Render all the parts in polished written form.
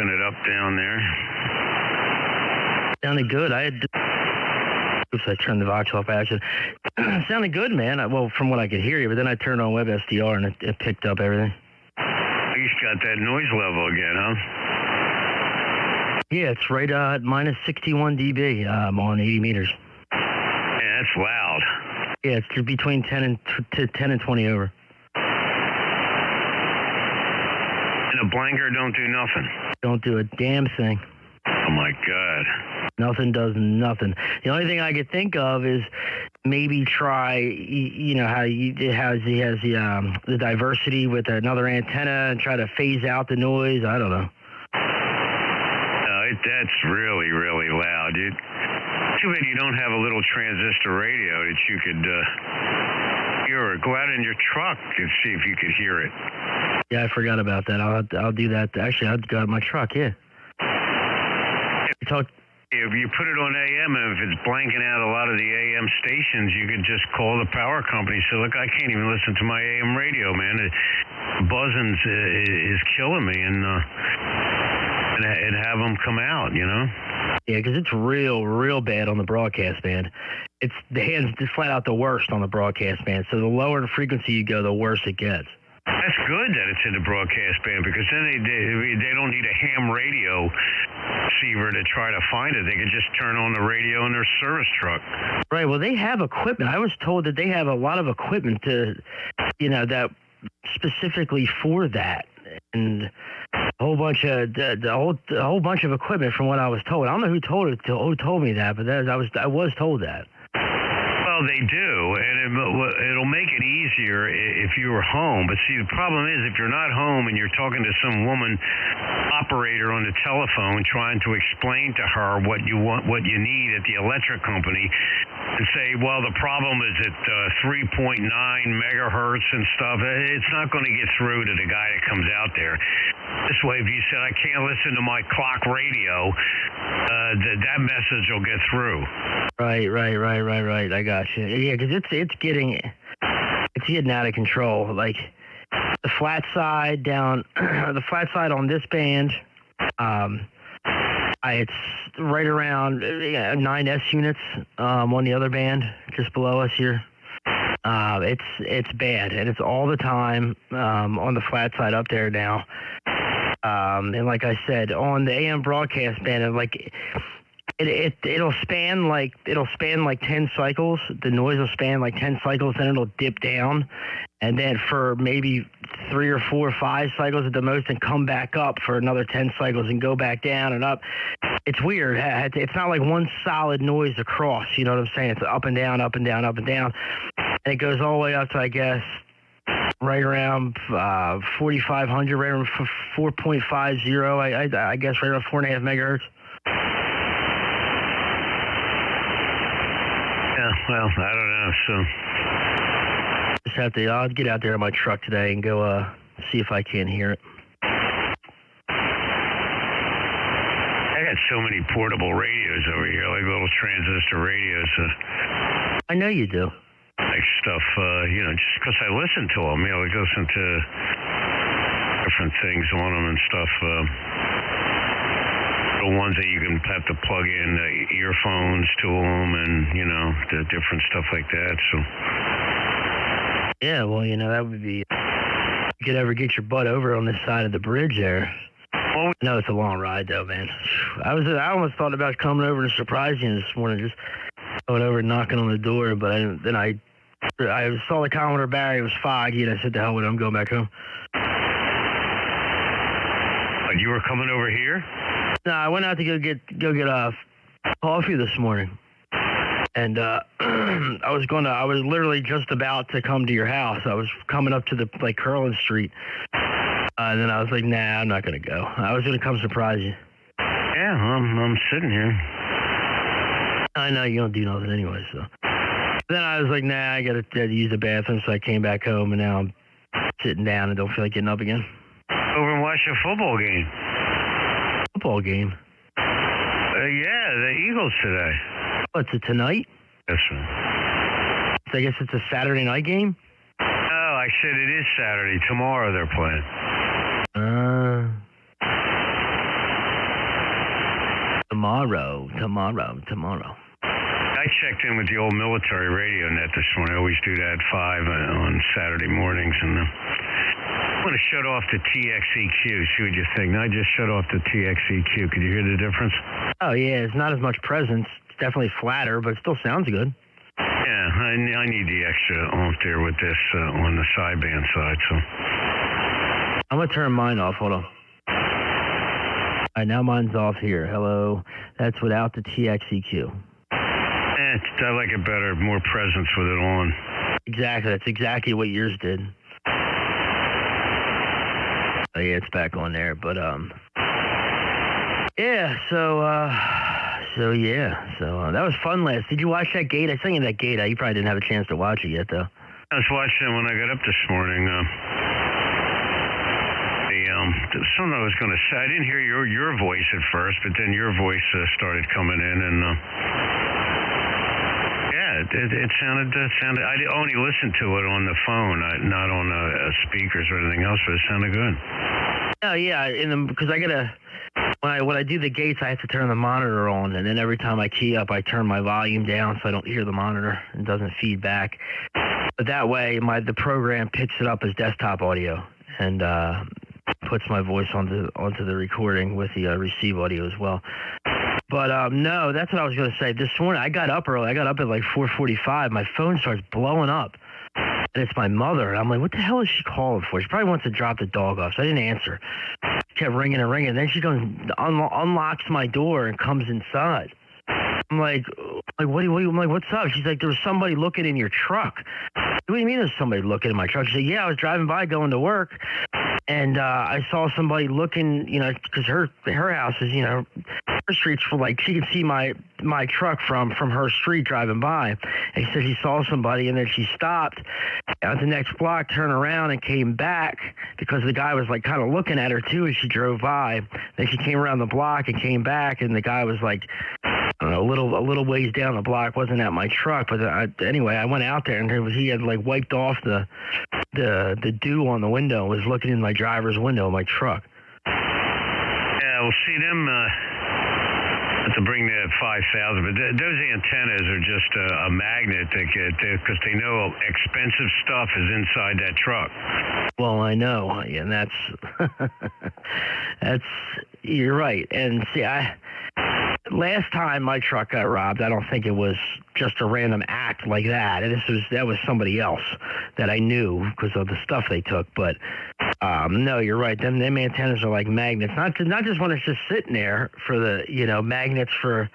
wrapping it up down there. Sounded good. Oops, I turned the Vox off by accident. Sounded good, man. Well, from what I could hear you, but then I turned on WebSDR and it picked up everything. You got that noise level again, huh? Yeah, it's right at minus 61 dB on 80 meters. Yeah, that's loud. Yeah, it's between 10 and 20 over. And a blanker don't do nothing. Don't do a damn thing. Oh my God. Nothing does nothing. The only thing I could think of is maybe try, you know, how he has the diversity with another antenna and try to phase out the noise. I don't know. That's really, really loud, dude. Too bad you don't have a little transistor radio that you could hear or go out in your truck and see if you could hear it. Yeah, I forgot about that. I'll do that. Actually, I'll go out in my truck, yeah. If you put it on AM, and if it's blanking out a lot of the AM stations, you could just call the power company and say, look, I can't even listen to my AM radio, man. Buzzing is killing me, and have them come out, you know? Yeah, because it's real bad on the broadcast band. It's the hands just flat out the worst on the broadcast band. So the lower the frequency you go, the worse it gets. That's good that it's in the broadcast band, because then they don't need a ham radio receiver to try to find it. They can just turn on the radio in their service truck. Right. Well, they have equipment. I was told that they have a lot of equipment to, you know, that specifically for that, and a whole bunch of a whole bunch of equipment from what I was told. I don't know who told me that, but I was told that. Well, they do, and it'll make it easier if you were home. But see, the problem is if you're not home and you're talking to some woman operator on the telephone trying to explain to her what you want, what you need at the electric company, and say, well, the problem is at 3.9 megahertz and stuff, it's not going to get through to the guy that comes out there. This way, if you said, I can't listen to my clock radio, that message will get through. Right. I got you. Yeah, because it's getting out of control. Like the flat side down, the flat side on this band, it's right around 9S units on the other band just below us here. It's bad, and it's all the time on the flat side up there now. And like I said, on the AM broadcast band, like it'll span like 10 cycles. The noise will span like 10 cycles, then it'll dip down, and then for maybe 3 or 4 or 5 cycles at the most, and come back up for another 10 cycles and go back down and up. It's weird. It's not like one solid noise across. You know what I'm saying? It's up and down, up and down, up and down, and it goes all the way up to, I guess, right around 4,500, right around 4.50. I guess right around 4.5 megahertz. Yeah, well, I don't know. So just have to. I'll get out there in my truck today and go see if I can hear it. I got so many portable radios over here, like little transistor radios. I know you do. Like stuff, you know, just because I listen to them, you know, we listen to different things on them and stuff. The ones that you can have to plug in earphones to them, and you know, the different stuff like that. So yeah, well, you know, that would be. You could ever get your butt over on this side of the bridge there. Well, no, it's a long ride though, man. I almost thought about coming over and surprising you this morning, just going over and knocking on the door, but then I saw the Commodore Barry, it was foggy, and I said, "The hell with it, I'm going back home." You were coming over here? No, I went out to go get coffee this morning, and I was literally just about to come to your house. I was coming up to the Curlin Street, and then I was like, "Nah, I'm not gonna go. I was gonna come surprise you." Yeah, I'm sitting here. I know you don't do nothing anyway, so. Then I was like, nah, I gotta use the bathroom, so I came back home, and now I'm sitting down and don't feel like getting up again. Over and watch a football game. Football game? Yeah, the Eagles today. What's it, tonight? Yes, sir. So I guess it's a Saturday night game? No, I said it is Saturday. Tomorrow they're playing. tomorrow. I checked in with the old military radio net this morning. I always do that at 5 on Saturday mornings. And I'm going to shut off the TXEQ, see what you think. Now I just shut off the TXEQ. Could you hear the difference? Oh, yeah, it's not as much presence. It's definitely flatter, but it still sounds good. Yeah, I need the extra off there with this on the sideband side, so. I'm going to turn mine off. Hold on. All right, now mine's off here. Hello. That's without the TXEQ. I like it better, more presence with it on. Exactly. That's exactly what yours did. Oh, yeah, it's back on there. But, yeah, so that was fun last. Did you watch that gate? I sent you that gate. You probably didn't have a chance to watch it yet, though. I was watching it when I got up this morning. Something I was going to say. I didn't hear your voice at first, but then your voice started coming in, and it sounded. I only listened to it on the phone, not on speakers or anything else, but it sounded good. Oh yeah, because I gotta. When I do the gates, I have to turn the monitor on, and then every time I key up, I turn my volume down so I don't hear the monitor and doesn't feed back. But that way, the program picks it up as desktop audio and puts my voice onto the recording with the receive audio as well. But no, that's what I was going to say. This morning, I got up early. I got up at like 4:45. My phone starts blowing up, and it's my mother. And I'm like, what the hell is she calling for? She probably wants to drop the dog off, so I didn't answer. She kept ringing and ringing. Then she goes, unlocks my door and comes inside. I'm like, what? I'm like, what's up? She's like, there was somebody looking in your truck. What do you mean there's somebody looking in my truck? She said, yeah, I was driving by going to work, and I saw somebody looking, because her house is, her street's for like, she can see my truck from her street driving by. And she said she saw somebody, and then she stopped at the next block, turned around, and came back because the guy was like kind of looking at her too as she drove by. Then she came around the block and came back, and the guy was like, I don't know, a little ways down the block, wasn't at my truck, but anyway, I went out there, and he had like wiped off the dew on the window, was looking in my driver's window of my truck. Yeah, we'll see them to bring that 5,000, but those antennas are just a magnet because they know expensive stuff is inside that truck. Well, I know, and that's you're right. And see, last time my truck got robbed, I don't think it was just a random act like that. That was somebody else that I knew because of the stuff they took. But no, you're right. Them antennas are like magnets. Not just when it's just sitting there for the magnets for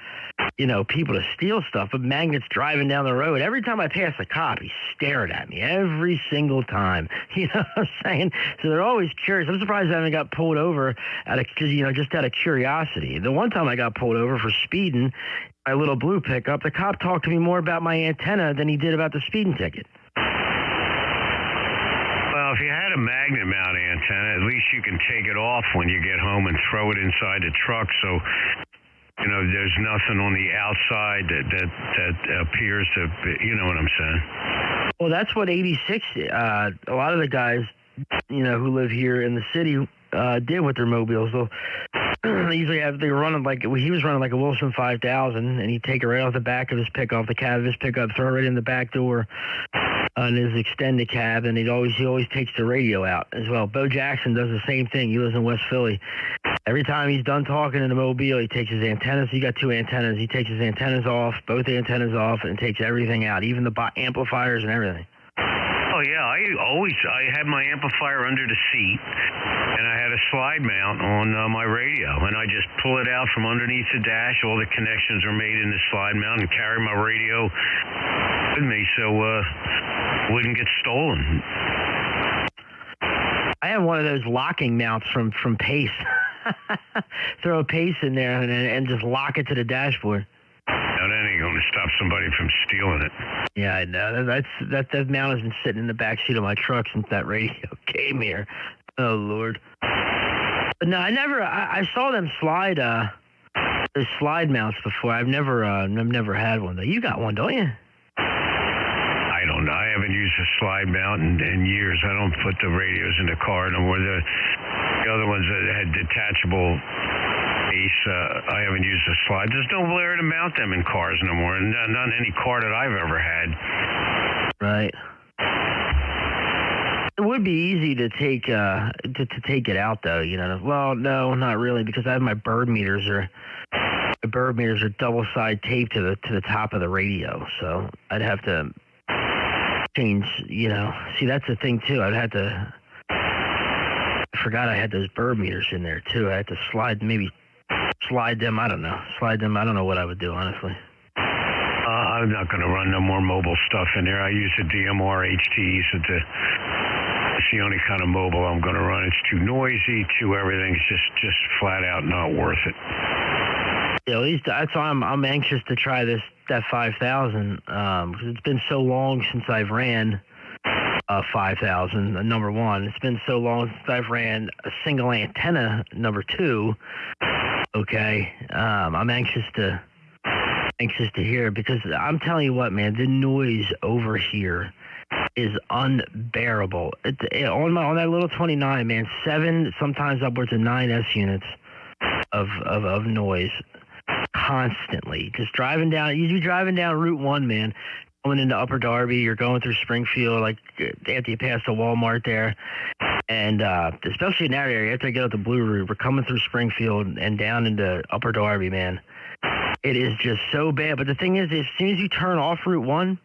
people to steal stuff, but magnets driving down the road. Every time I pass a cop, he's staring at me every single time. You know what I'm saying? So they're always curious. I'm surprised I haven't got pulled over just out of curiosity. The one time I got pulled over for speeding, my little blue pickup, the cop talked to me more about my antenna than he did about the speeding ticket. Well, if you had a magnet mount antenna, at least you can take it off when you get home and throw it inside the truck. So, there's nothing on the outside that appears to be, you know what I'm saying? Well, that's what 86, a lot of the guys, who live here in the city did with their mobiles. So they usually he was running like a Wilson 5000, and he'd take it right off the back of his pickup, the cab of his pickup, throw it right in the back door on his extended cab, and he always takes the radio out as well. Bo Jackson does the same thing. He lives in West Philly. Every time he's done talking in the mobile, he takes his antennas. He got 2 antennas. He takes his antennas off, both antennas off, and takes everything out, even the amplifiers and everything. Oh yeah, I had my amplifier under the seat, and I had a slide mount on my radio, and I just pull it out from underneath the dash. All the connections are made in the slide mount, and carry my radio with me so it wouldn't get stolen. I have one of those locking mounts from Pace. Throw a Pace in there and just lock it to the dashboard. Now that ain't going to stop somebody from stealing it. Yeah, I know. That mount has been sitting in the backseat of my truck since that radio came here. Oh, Lord. But no, I saw them slide mounts before. I've never had one, though. You got one, don't you? I don't know. I haven't used a slide mount in years. I don't put the radios in the car no more. The other ones that had detachable, case, I haven't used the slide. There's no blaring about them in cars no more, and not any car that I've ever had. Right. It would be easy to take to take it out though, you know. Well, no, not really, because I have my bird meters are double side taped to the top of the radio, so I'd have to change, you know. See, that's the thing too. I forgot I had those bird meters in there too. I had to slide them. I don't know. I don't know what I would do, honestly. I'm not going to run no more mobile stuff in there. I use the DMR HTs. It's the only kind of mobile I'm going to run. It's too noisy, too everything. It's just flat out not worth it. Yeah, at least that's why I'm anxious to try that 5000 because it's been so long since I've ran 5000. Number one, it's been so long since I've ran a single antenna. Number two, okay, I'm anxious to hear, because I'm telling you what, man, the noise over here is unbearable. On that little 29, man, 7, sometimes upwards of 9 S units of noise constantly. Just driving down, you're driving down Route 1, man, going into Upper Darby, you're going through Springfield, like after you pass the Walmart there, and especially in that area, after I get up the Blue Route, we're coming through Springfield and down into Upper Darby, man. It is just so bad. But the thing is, as soon as you turn off Route 1,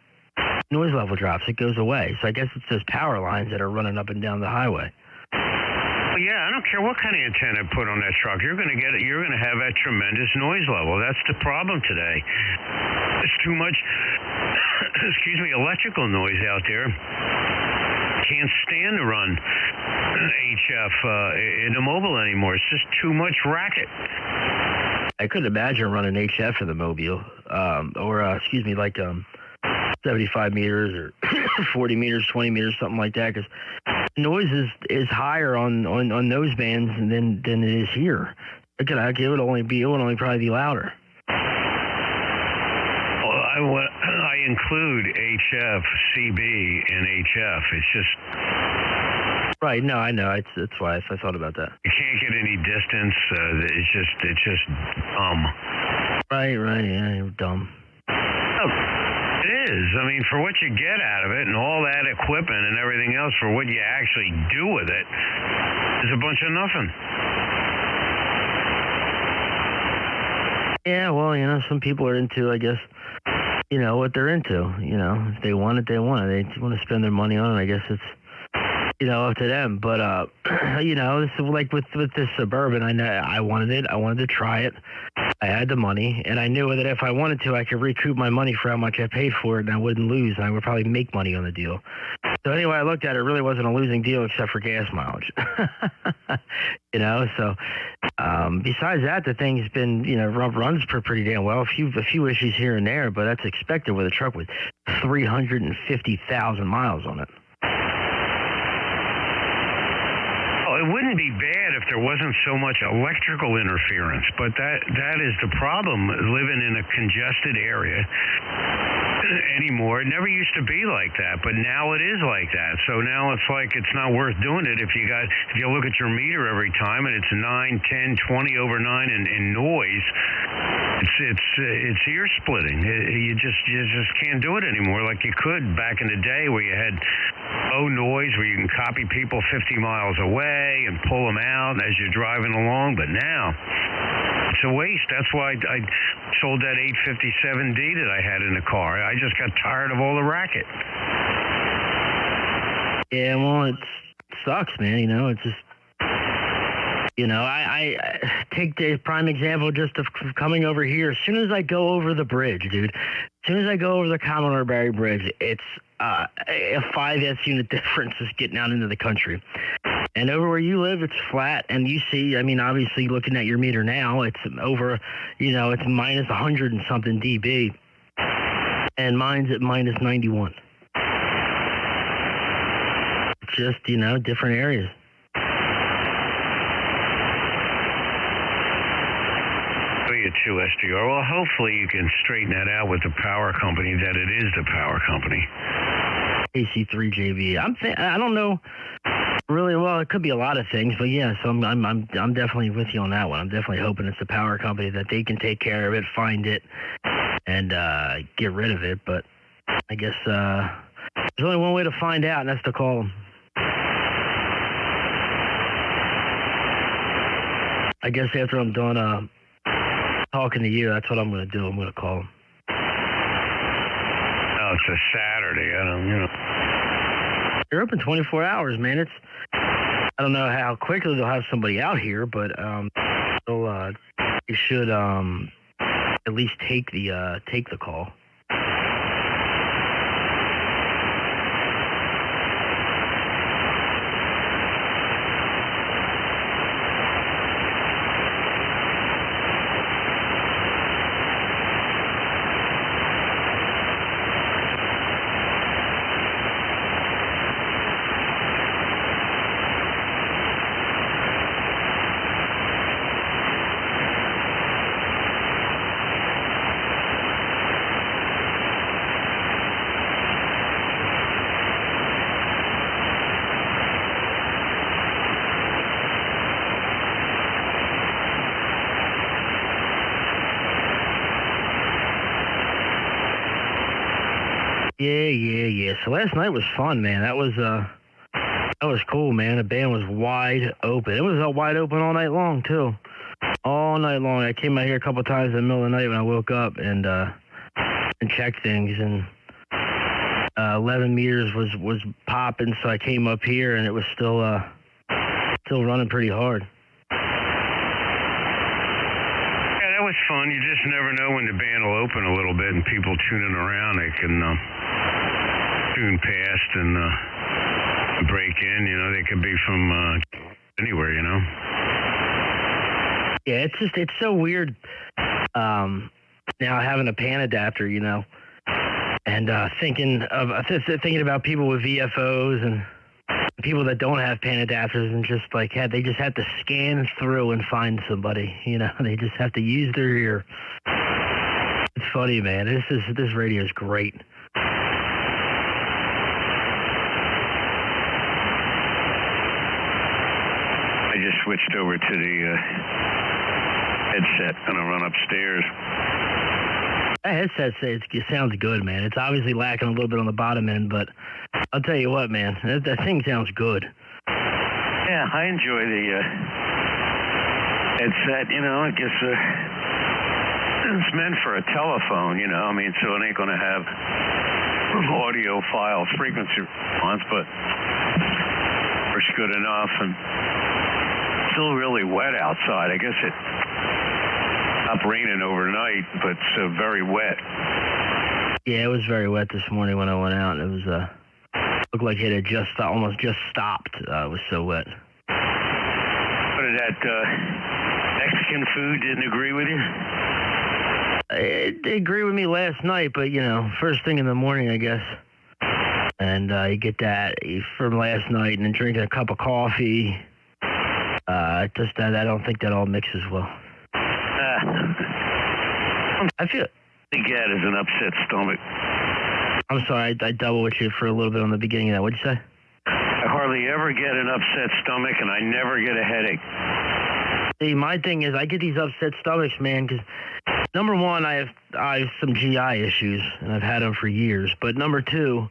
noise level drops. It goes away. So I guess it's those power lines that are running up and down the highway. Well, yeah, I don't care what kind of antenna put on that truck. You're going to get it. You're going to have that tremendous noise level. That's the problem today. There's too much, electrical noise out there. Can't stand to run HF in a mobile anymore. It's just too much racket. I couldn't imagine running HF in the mobile, like 75 meters or 40 meters, 20 meters, something like that, because noise is higher on those bands than it is here. It would only probably be louder. Well, I include HF, CB, and HF. It's just... Right, no, I know. That's why I thought about that. You can't get any distance. It's just dumb. Right, yeah, you're dumb. Oh, it is. I mean, for what you get out of it and all that equipment and everything else, for what you actually do with it, is a bunch of nothing. Yeah, well, you know, some people are into, I guess, you know, what they're into. You know, if they want it, they want it. They want to spend their money on it. I guess it's, you know, up to them. But, you know, this is like with this Suburban, I wanted it. I wanted to try it. I had the money, and I knew that if I wanted to, I could recoup my money for how much I paid for it, and I wouldn't lose, and I would probably make money on the deal. So anyway, I looked at it. It really wasn't a losing deal except for gas mileage. You know, so besides that, the thing's been, you know, runs pretty damn well. A few issues here and there, but that's expected with a truck with 350,000 miles on it. It wouldn't be bad if there wasn't so much electrical interference, but that is the problem living in a congested area anymore. It never used to be like that, but now it is like that. So now it's like it's not worth doing it if you look at your meter every time and it's 9, 10, 20 over 9 in noise. It's ear splitting. You just can't do it anymore like you could back in the day where you had low noise, where you can copy people 50 miles away and pull them out as you're driving along. But now it's a waste. That's why I sold that 857D that I had in the car. I just got tired of all the racket. Yeah, well, it sucks, man. You know, it's just. You know, I take the prime example just of coming over here. As soon as I go over the bridge, dude, as soon as I go over the Commodore Barry Bridge, it's a 5S unit difference is getting out into the country. And over where you live, it's flat. And you see, I mean, obviously looking at your meter now, it's over, you know, it's minus 100 and something dB. And mine's at minus 91. Just, you know, different areas. W2SDR. Well, hopefully you can straighten that out with the power company, that it is the power company. KC3JVE. I don't know Really, well, it could be a lot of things, but yeah. So I'm definitely with you on that one. I'm definitely hoping it's the power company that they can take care of it, find it, and get rid of it. But I guess there's only one way to find out, and that's to call them. I guess after I'm done talking to you, that's what I'm going to do. I'm going to call them. Oh, it's a Saturday. I don't. They're open 24 hours, man. I don't know how quickly they'll have somebody out here, but they should at least take the call. Yeah. So last night was fun, man. That was cool, man. The band was wide open. It was wide open all night long too. All night long. I came out here a couple times in the middle of the night when I woke up and checked things, and 11 meters was popping. So I came up here and it was still running pretty hard. Yeah, that was fun. You just never know when the band will open a little bit and people tuning around. They can tune past and break in. They could be from anywhere. Yeah, it's so weird now having a PAN adapter, and thinking about people with VFOs and people that don't have PAN adapters, and just like they just have to scan through and find somebody. They just have to use their ear. It's funny, man. This radio is great. I just switched over to the headset. Gonna run upstairs. That headset it sounds good, man. It's obviously lacking a little bit on the bottom end, but I'll tell you what, man, that thing sounds good. Yeah, I enjoy the headset. I guess it's meant for a telephone. So it ain't gonna have audio file frequency response, but it's good enough. And still really wet outside. I guess it stopped raining overnight, but it's very wet. Yeah, it was very wet this morning when I went out. It was looked like it had almost just stopped. It was so wet. What is that? Mexican food didn't agree with you? They agreed with me last night, but first thing in the morning, I guess. And you get that from last night, and then drinking a cup of coffee. I don't think that all mixes well. I feel the get is an upset stomach. I'm sorry, I doubled with you for a little bit on the beginning of that. What'd you say? I hardly ever get an upset stomach, and I never get a headache. See, my thing is I get these upset stomachs, man, because number one, I have some GI issues, and I've had them for years. But number two,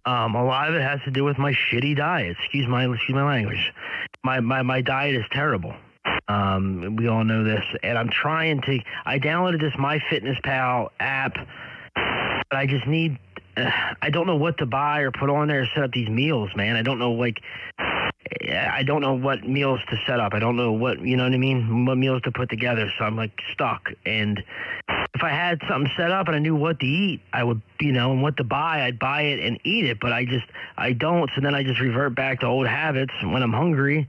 a lot of it has to do with my shitty diet. Excuse my language. My diet is terrible. We all know this, and I'm trying to. I downloaded this MyFitnessPal app, but I just need. I don't know what to buy or put on there to set up these meals, man. I don't know I don't know what meals to set up. I don't know what I mean, what meals to put together. So I'm stuck. And if I had something set up and I knew what to eat, I would, and what to buy, I'd buy it and eat it. But I don't. So then I just revert back to old habits when I'm hungry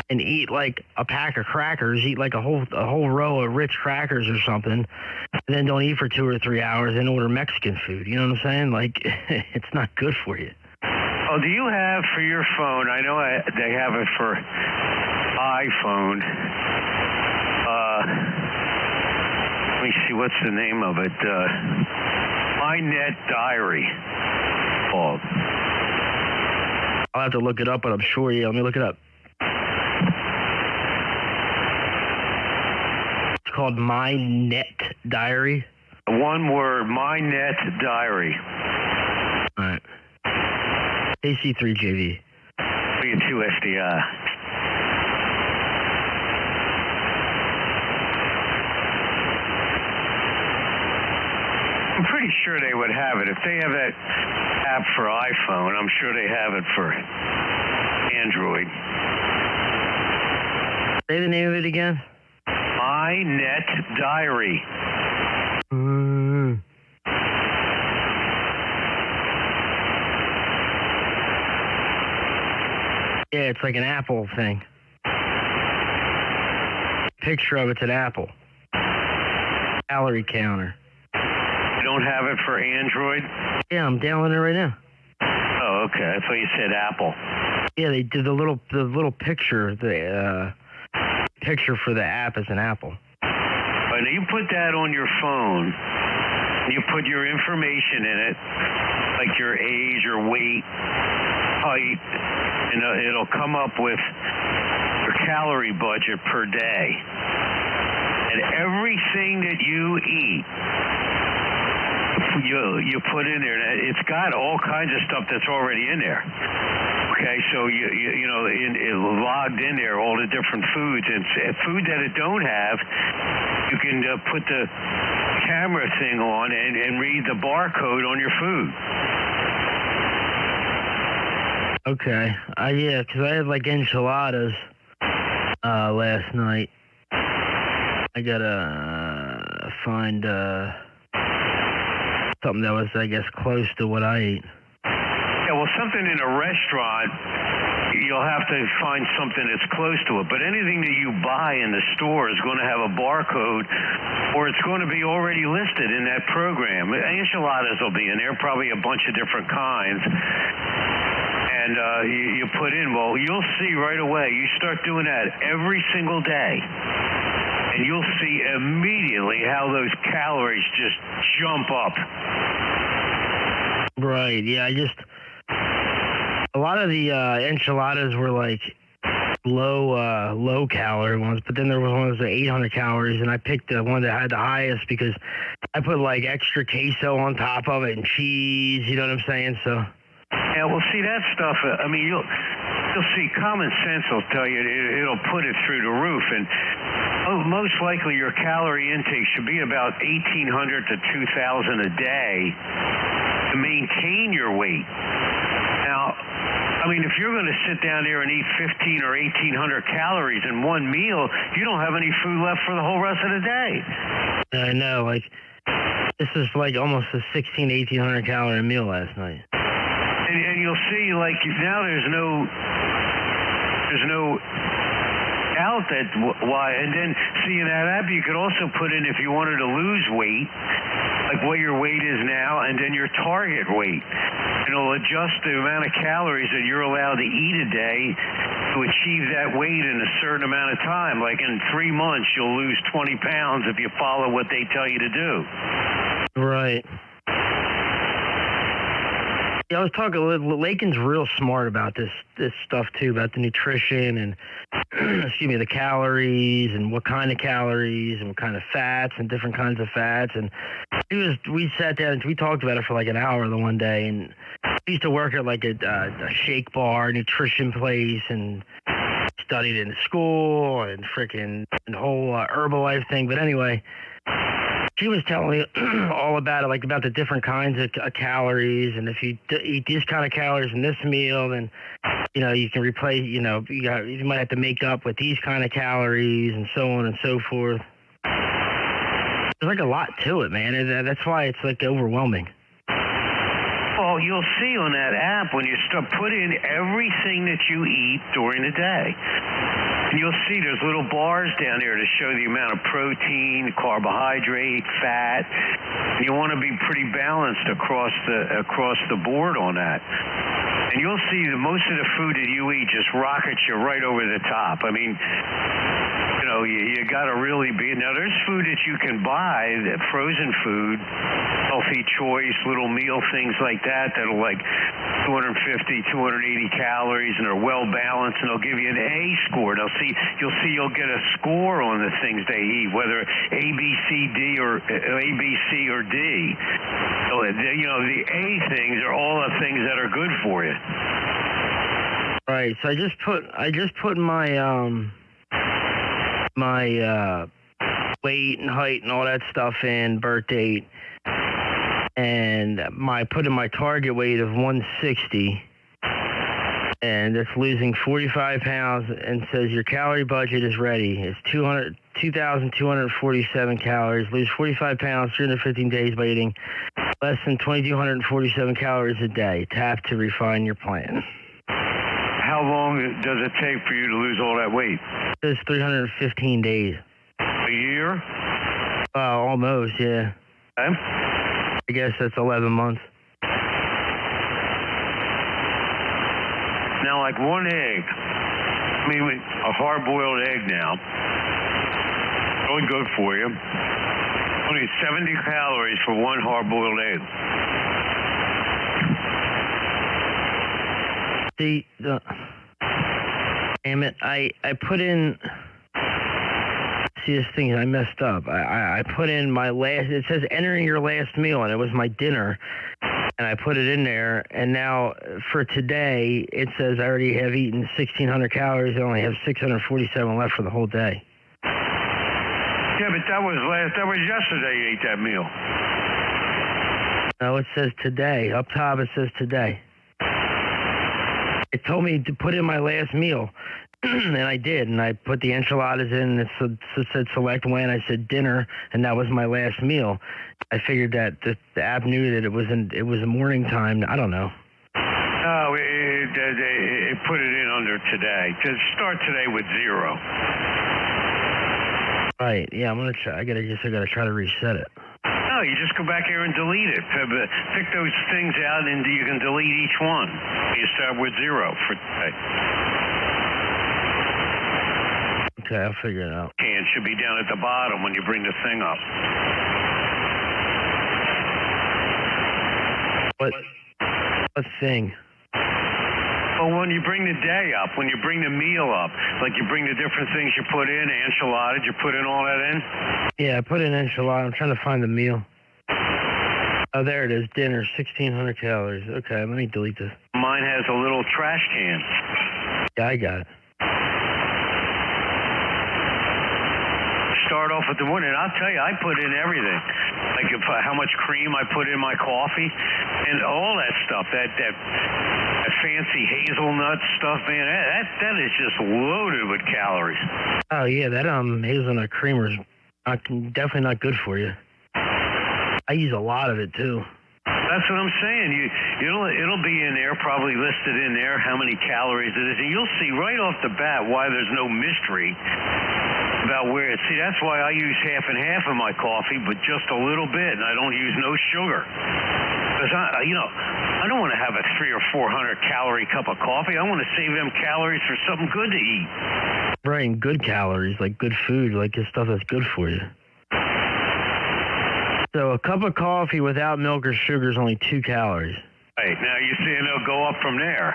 and eat like a pack of crackers, eat like a whole row of Ritz crackers or something, and then don't eat for 2 or 3 hours and order Mexican food. You know what I'm saying? It's not good for you. Oh, do you have for your phone? I know they have it for iPhone. Let me see, what's the name of it? My Net Diary. I'll have to look it up, but I'm sure, yeah, let me look it up. It's called My Net Diary. One word, My Net Diary. All right. KC3JVE. W2SDR. I'm pretty sure they would have it. If they have that app for iPhone, I'm sure they have it for Android. Say the name of it again. My Net Diary. Yeah, it's like an Apple thing. Picture of it's an Apple. Calorie counter. You don't have it for Android? Yeah, I'm downloading it right now. Oh, okay. I thought you said Apple. Yeah, they did the little picture. The picture for the app is an Apple. But you put that on your phone. You put your information in it, like your age, your weight, height, and it'll come up with your calorie budget per day. And everything that you eat, you put in there. It's got all kinds of stuff that's already in there. Okay, so you know it logged in there all the different foods, and food that it don't have, you can put the camera thing on and read the barcode on your food. Okay, yeah, because I had like enchiladas last night. I gotta find something that was, I guess, close to what I ate. Yeah, well, something in a restaurant, you'll have to find something that's close to it. But anything that you buy in the store is going to have a barcode, or it's going to be already listed in that program. Enchiladas will be in there, probably a bunch of different kinds. And you put in, well, you'll see right away. You start doing that every single day, and you'll see immediately how those calories just jump up. Right, yeah, a lot of the enchiladas were like low calorie ones, but then there was one that was 800 calories, and I picked the one that had the highest because I put like extra queso on top of it and cheese, you know what I'm saying? So yeah, well, see that stuff. I mean, you'll see. Common sense will tell you it'll put it through the roof, and most likely your calorie intake should be about 1,800 to 2,000 a day to maintain your weight. Now, I mean, if you're going to sit down there and eat 1,500 or 1,800 calories in one meal, you don't have any food left for the whole rest of the day. I know, like this is like almost a 1,800 calorie meal last night. And you'll see, like, now there's no doubt that why. And then, see, in that app, you could also put in if you wanted to lose weight, like what your weight is now, and then your target weight. And it'll adjust the amount of calories that you're allowed to eat a day to achieve that weight in a certain amount of time. Like in 3 months, you'll lose 20 pounds if you follow what they tell you to do. Right. Yeah, I was talking. Lakin's real smart about this stuff too, about the nutrition and excuse me, the calories and what kind of calories and what kind of fats and different kinds of fats. And we sat down and we talked about it for like an hour the one day. And he used to work at like a shake bar, nutrition place, and studied in school and freaking the whole Herbalife thing. But anyway, she was telling me all about it, like about the different kinds of calories, and if you eat these kind of calories in this meal, then you can replace. You might have to make up with these kind of calories, and so on and so forth. There's like a lot to it, man. And that's why it's like overwhelming. Well, you'll see on that app when you start putting everything that you eat during the day. And you'll see there's little bars down there to show the amount of protein, carbohydrate, fat. And you want to be pretty balanced across the board on that. And you'll see that most of the food that you eat just rockets you right over the top. I mean, you got to really be. Now, there's food that you can buy, frozen food, healthy choice, little meal things like that that'll like 250, 280 calories, and are well balanced, and they'll give you an A score. You'll get a score on the things they eat, whether A, B, C, D, or A, B, C, or D. So, the A things are all the things that are good for you. Right. So I just put my my weight and height and all that stuff in, birth date, and put in my target weight of 160, and it's losing 45 pounds, and says your calorie budget is ready. It's 2,247 calories. Lose 45 pounds, 315 days by eating less than 2,247 calories a day. Tap to refine your plan. How long does it take for you to lose all that weight? It says 315 days. A year? Almost, yeah. Okay. I guess that's 11 months. Now, like one egg, a hard-boiled egg now, really good for you. Only 70 calories for one hard-boiled egg. See, damn it, I put in, see this thing, I messed up. I put in my last, it says entering your last meal, and it was my dinner, and I put it in there, and now for today, it says I already have eaten 1,600 calories, I only have 647 left for the whole day. Yeah, but that was yesterday you ate that meal. No, it says today. Up top it says today. It told me to put in my last meal, and I did, and I put the enchiladas in, and it said select when. I said dinner, and that was my last meal. I figured that the app knew that it was a morning time. I don't know. No, it put it in under today. To start today with 0. Right. Yeah, I'm gonna try. I gotta try to reset it. No, you just go back here and delete it. Pick those things out, and you can delete each one. You start with 0 for today. Okay, I'll figure it out. And it should be down at the bottom when you bring the thing up. What thing? Well, when you bring the day up, when you bring the meal up, like you bring the different things you put in, enchiladas, you put in all that in? Yeah, I put in enchilada. I'm trying to find the meal. Oh, there it is. Dinner, 1,600 calories. Okay, let me delete this. Mine has a little trash can. Yeah, I got it. Start off with the one, and I'll tell you, I put in everything. Like how much cream I put in my coffee, and all that stuff. That fancy hazelnut stuff, man. That is just loaded with calories. Oh yeah, that hazelnut creamer is definitely not good for you. I use a lot of it too. That's what I'm saying. It'll be in there, probably listed in there, how many calories it is, and you'll see right off the bat why there's no mystery about where it's. See, that's why I use half and half of my coffee, but just a little bit, and I don't use no sugar. Because I don't want to have a 300 or 400 calorie cup of coffee. I want to save them calories for something good to eat. Right, and good calories, like good food, like the stuff that's good for you. So a cup of coffee without milk or sugar is only 2 calories. Right, now you see it'll go up from there.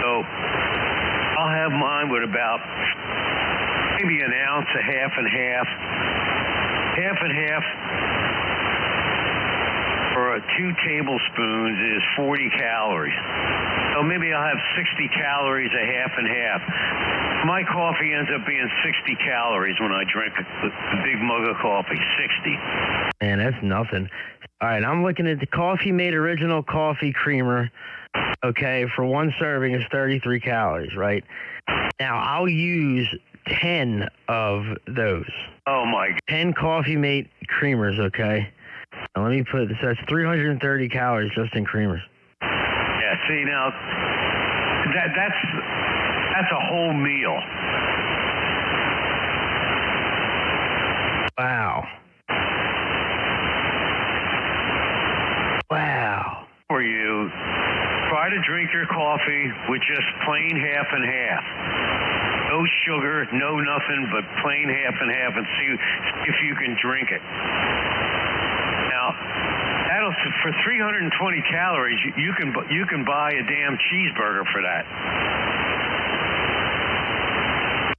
So I'll have mine with about maybe an ounce of half and half. Half and half for 2 tablespoons is 40 calories. So maybe I'll have 60 calories a half and half. My coffee ends up being 60 calories when I drink a big mug of coffee. 60. Man, that's nothing. All right, I'm looking at the Coffee Mate Original Coffee Creamer. Okay, for 1 serving is 33 calories, right? Now, I'll use 10 of those. Oh, my God. 10 Coffee Mate creamers, okay? Now, let me put this. That's 330 calories just in creamers. Yeah, see, now, that's a whole meal. Wow. Wow. For you, try to drink your coffee with just plain half and half. No sugar, no nothing, but plain half and half, and see if you can drink it. Now, that'll for 320 calories, you can buy a damn cheeseburger for that.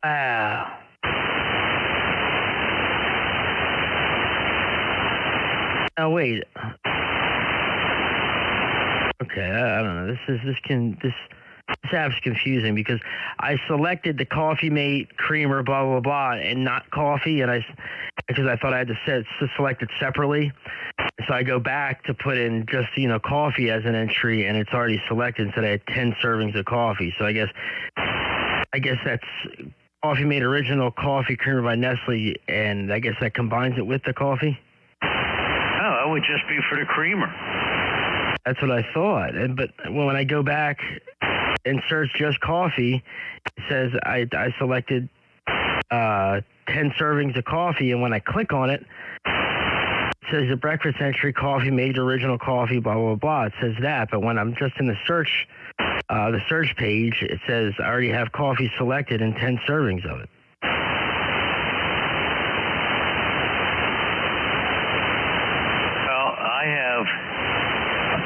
Wow. Now wait. Okay, I don't know. This app's confusing because I selected the Coffee Mate creamer, blah blah blah, and not coffee, because I thought I had to select it separately. So I go back to put in just coffee as an entry, and it's already selected. Instead, I had 10 servings of coffee. So I guess that's Coffee Mate Original Coffee Creamer by Nestle, and I guess that combines it with the coffee. No, that would just be for the creamer. That's what I thought. But when I go back and search just coffee, it says I selected 10 servings of coffee, and when I click on it, it says the breakfast entry, Coffee Mate Original Coffee, blah, blah, blah. It says that, but when I'm just in the search page, it says I already have coffee selected and 10 servings of it.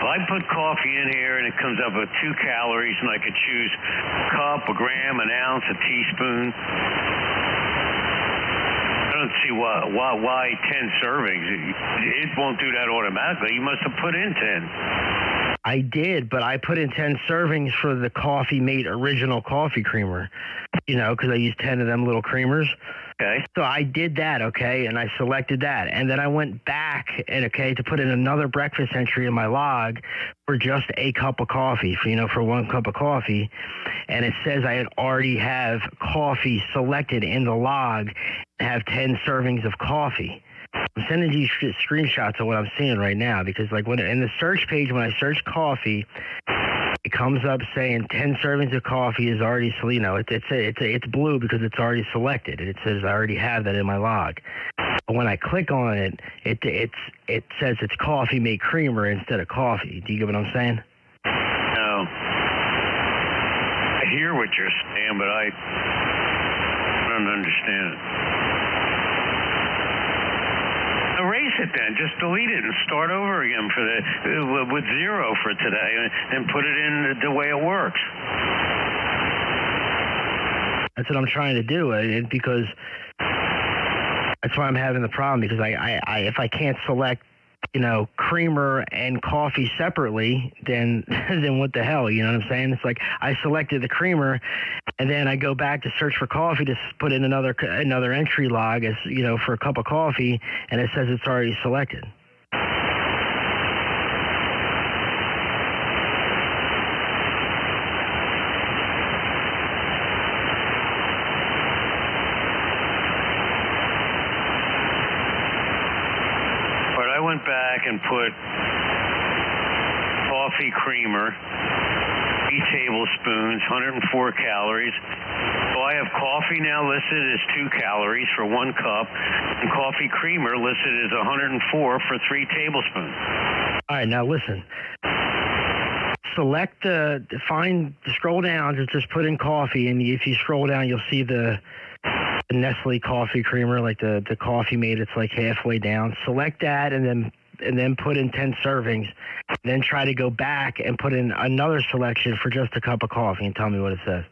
I put coffee in here, and it comes up with 2 calories, and I could choose a cup, a gram, an ounce, a teaspoon. I don't see why 10 servings. It won't do that automatically. You must have put in 10. I did, but I put in 10 servings for the Coffee Mate Original Coffee Creamer, because I used 10 of them little creamers. Okay. So I did that, okay, and I selected that. And then I went back, to put in another breakfast entry in my log for just a cup of coffee, for 1 cup of coffee. And it says I already have coffee selected in the log and have 10 servings of coffee. I'm sending you screenshots of what I'm seeing right now because, in the search page, when I search coffee, it comes up saying 10 servings of coffee is already, it's blue because it's already selected. And it says I already have that in my log. But when I click on it, it says it's Coffee Mate Creamer instead of coffee. Do you get what I'm saying? No. I hear what you're saying, but I don't understand it. Erase it then. Just delete it and start over again with 0 for today and put it in the way it works. That's what I'm trying to do, because that's why I'm having the problem, because if I can't select, creamer and coffee separately, then what the hell, you know what I'm saying? It's like I selected the creamer, and then I go back to search for coffee to put in another entry log as, for a cup of coffee, and it says it's already selected. I went back and put coffee creamer, 3 tablespoons, 104 calories. So I have coffee now listed as 2 calories for 1 cup, and coffee creamer listed as 104 for 3 tablespoons. All right, now listen. Scroll down, just put in coffee, and if you scroll down, you'll see the Nestle coffee creamer, like the Coffee Mate. It's like halfway down. Select that, and then put in 10 servings. Then try to go back and put in another selection for just a cup of coffee, and tell me what it says.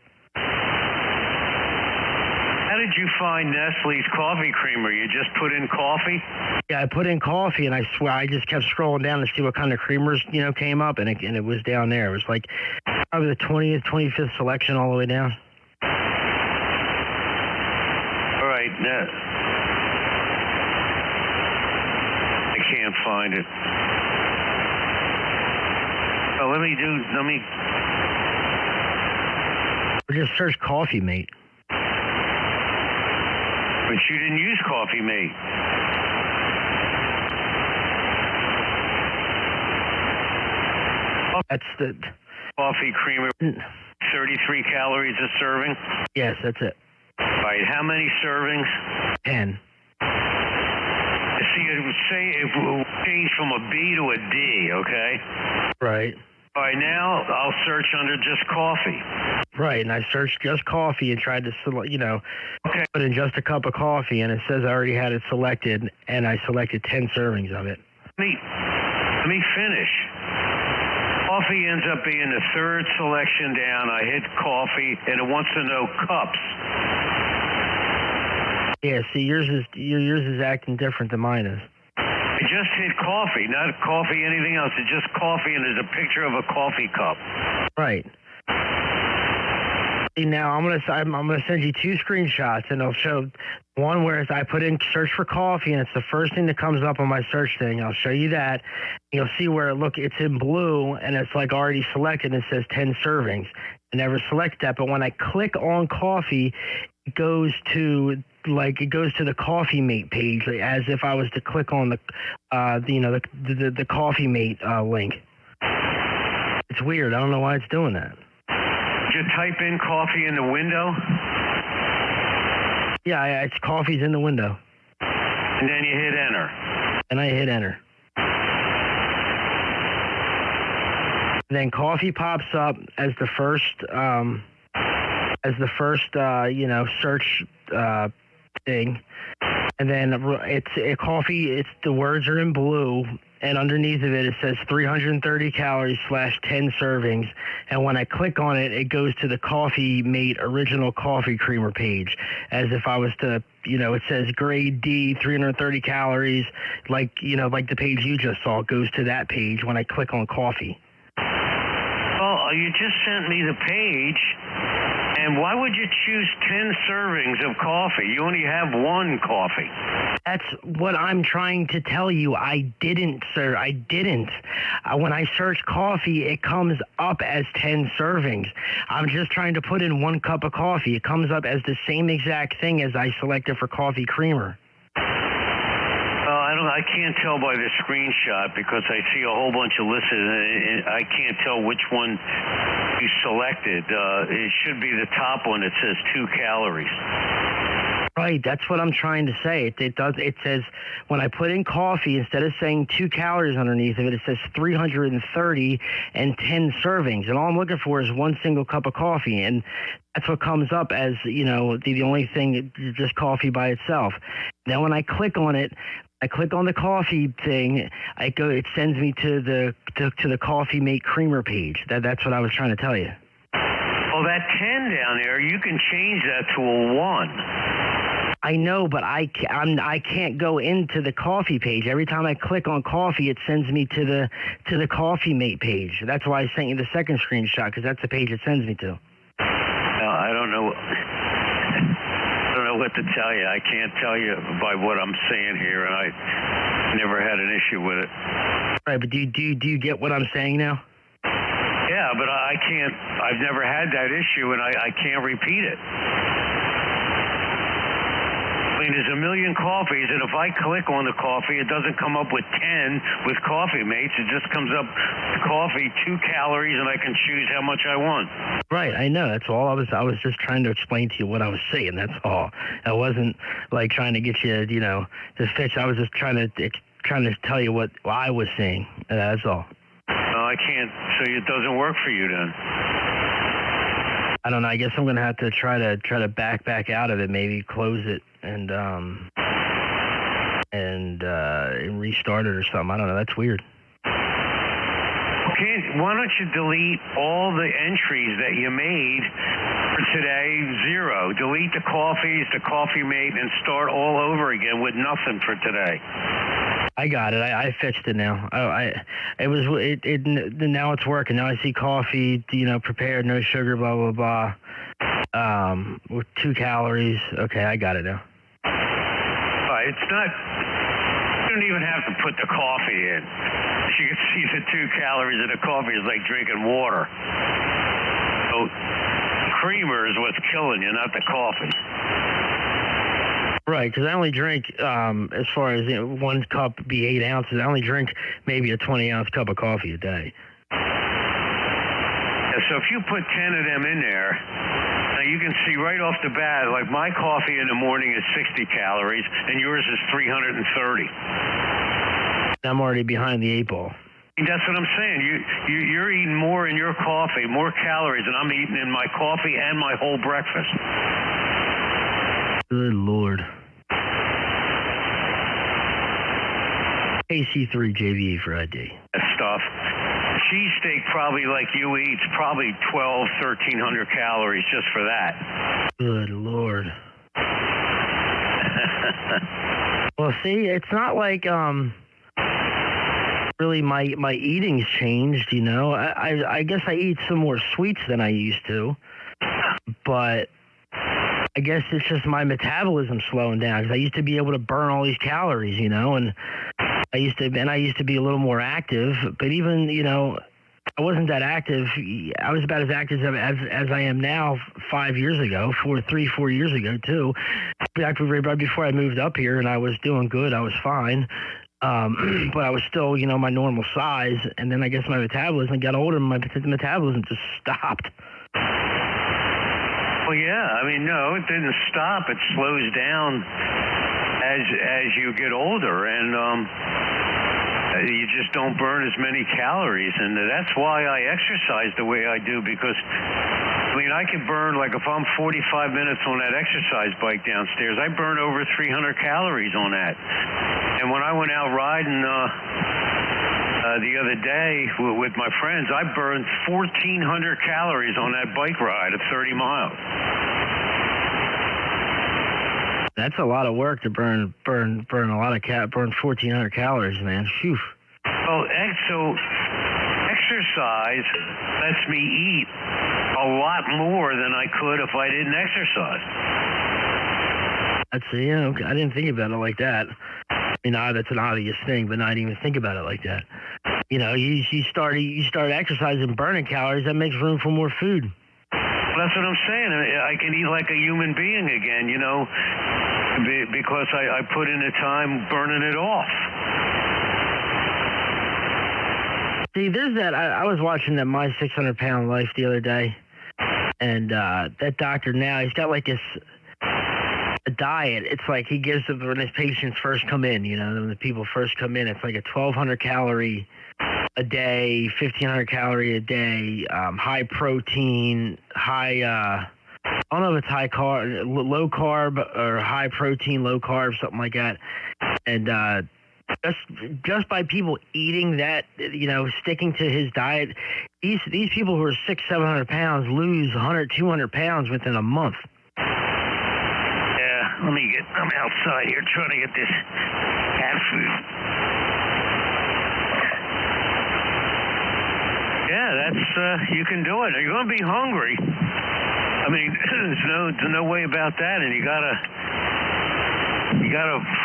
How did you find Nestle's coffee creamer? You just put in coffee? Yeah, I put in coffee, and I swear I just kept scrolling down to see what kind of creamers came up, and it was down there. It was like probably the 20th, 25th selection all the way down. All right, I can't find it. Oh, let me. Or just search Coffee Mate. But you didn't use Coffee Mate. That's the coffee creamer, 33 calories a serving? Yes, that's it. All right, how many servings? 10. See, it would say it will change from a B to a D, okay? Right. All right, now I'll search under just coffee. Right, and I searched just coffee and tried to, okay, put in just a cup of coffee, and it says I already had it selected, and I selected 10 servings of it. Let me finish. Coffee ends up being the third selection down. I hit coffee, and it wants to know cups. Yeah, see, yours is acting different than mine is. I just hit coffee, not coffee, anything else. It's just coffee, and there's a picture of a coffee cup. Right. See, now I'm gonna send you 2 screenshots, and it'll show one where I put in search for coffee, and it's the first thing that comes up on my search thing. I'll show you that. You'll see where it's in blue, and it's like already selected. And it says 10 servings. I never select that, but when I click on coffee, it goes to the Coffee Mate page, like, as if I was to click on the Coffee Mate link. It's weird. I don't know why it's doing that. Did you type in coffee in the window? Yeah, it's coffee's in the window. And then you hit enter. And I hit enter. Then coffee pops up as the first search thing. And then coffee, the words are in blue, and underneath of it says 330 calories / 10 servings. And when I click on it, it goes to the Coffee Mate original coffee creamer page, as if I was to, it says grade D, 330 calories, like the page you just saw. It goes to that page when I click on coffee. Well, you just sent me the page. And why would you choose 10 servings of coffee? You only have 1 coffee. That's what I'm trying to tell you. I didn't, sir. I didn't. When I search coffee, it comes up as 10 servings. I'm just trying to put in 1 cup of coffee. It comes up as the same exact thing as I selected for coffee creamer. I can't tell by the screenshot because I see a whole bunch of lists, and I can't tell which one you selected. It should be the top one that says 2 calories. Right, that's what I'm trying to say. It says when I put in coffee, instead of saying 2 calories underneath of it, it says 330 and 10 servings. And all I'm looking for is 1 single cup of coffee. And that's what comes up as, the only thing, just coffee by itself. Then when I click on it, I click on the coffee thing. It sends me to the Coffee Mate creamer page. That's what I was trying to tell you. Well, that 10 down there, you can change that to a 1. I know, but I can't go into the coffee page. Every time I click on coffee, it sends me to the Coffee Mate page. That's why I sent you the second screenshot, because that's the page it sends me to. I don't know. What to tell you. I can't tell you by what I'm saying here, and I never had an issue with it. Right, but do you get what I'm saying now? Yeah, but I can't. I've never had that issue, and I can't repeat it. I mean, there's a million coffees, and if I click on the coffee, it doesn't come up with 10 with Coffee Mates. It just comes up coffee, 2 calories, and I can choose how much I want. Right, I know. That's all. I was just trying to explain to you what I was saying. That's all. I wasn't like trying to get you, to fix. I was just trying to tell you what I was saying. That's all. No, I can't. So it doesn't work for you then. I don't know. I guess I'm gonna have to try to back out of it. Maybe close it and restart it or something. I don't know. That's weird. Okay, why don't you delete all the entries that you made for today? 0. Delete the coffees, the Coffee Mate, and start all over again with nothing for today. I got it. I fixed it now. Now it's working. Now I see coffee, prepared, no sugar, blah, blah, blah, with 2 calories. Okay, I got it now. It's not, you don't even have to put the coffee in. You can see the 2 calories in the coffee is like drinking water. So creamer is what's killing you, not the coffee. Right, because I only drink, as far as 1 cup be 8 ounces, I only drink maybe a 20-ounce cup of coffee a day. Yeah, so if you put 10 of them in there, now you can see right off the bat, like my coffee in the morning is 60 calories, and yours is 330. I'm already behind the 8 ball. That's what I'm saying. You're eating more in your coffee, more calories than I'm eating in my coffee and my whole breakfast. Good Lord. KC3JVE for ID. That stuff. Cheesesteak, probably like you eat, probably 1,300 calories just for that. Good Lord. Well, see, it's not like really my eating's changed, you know. I guess I eat some more sweets than I used to, but I guess it's just my metabolism slowing down because I used to be able to burn all these calories, you know, and I used to be a little more active, but even, you know, I wasn't that active. I was about as active as I am now 5 years ago, 4 years ago too. Right before I moved up here, and I was doing good. I was fine. But I was still, you know, my normal size. And then I guess my metabolism got older and my metabolism just stopped. Well, yeah. I mean, no, it didn't stop. It slows down as you get older. And you just don't burn as many calories. And that's why I exercise the way I do, because I mean, I can burn, like if I'm 45 minutes on that exercise bike downstairs, I burn over 300 calories on that. And when I went out riding the other day with my friends, I burned 1,400 calories on that bike ride of 30 miles. That's a lot of work to burn a lot of burn 1,400 calories, man. Phew. Well, so exercise lets me eat a lot more than I could if I didn't exercise. That's, you know, I didn't think about it like that. I mean, that's an obvious thing, but not even think about it like that. You know, you start exercising, burning calories, that makes room for more food. That's what I'm saying. I can eat like a human being again, you know, because I put in the time burning it off. See, there's that. I was watching that My 600 Pound Life the other day, and that doctor now, he's got like a diet. It's like he gives them when his patients first come in, you know, when the people first come in, it's like a 1,200 calorie a day, 1,500 calorie a day, high protein, high, I don't know if it's high carb, low carb, or high protein, low carb, something like that. And just by people eating that, you know, sticking to his diet, these people who are 600-700 pounds lose 100-200 pounds within a month. Yeah, I'm outside here trying to get this cat food. Yeah, that's, you can do it. You're going to be hungry. I mean, there's no way about that, and you gotta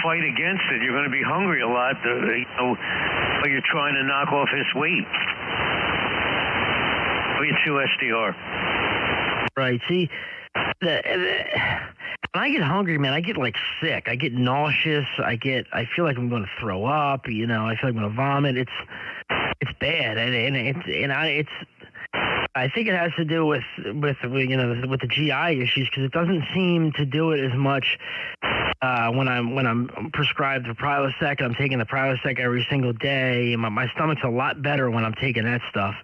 fight against it. You're going to be hungry a lot, you know, while you're trying to knock off this weight. W2SDR. Right. See, when I get hungry, man, I get like sick. I get nauseous. I feel like I'm going to throw up. You know, I feel like I'm going to vomit. It's bad, I think it has to do with you know, with the GI issues, because it doesn't seem to do it as much when I'm prescribed for Prilosec. I'm taking the Prilosec every single day. My stomach's a lot better when I'm taking that stuff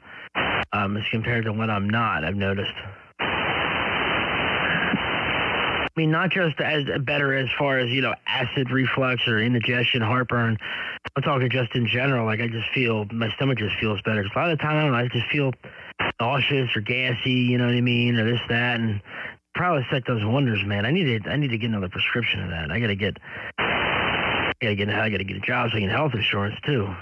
as compared to when I'm not, I've noticed. I mean, not just as better as far as, you know, acid reflux or indigestion, heartburn. I'm talking just in general. Like, I just feel, my stomach just feels better. A lot of the time, I don't know, I just feel nauseous or gassy, you know what I mean, or this, that, and Prilosec does wonders, man. I need to get another prescription of that. I gotta get a job so I can get health insurance too.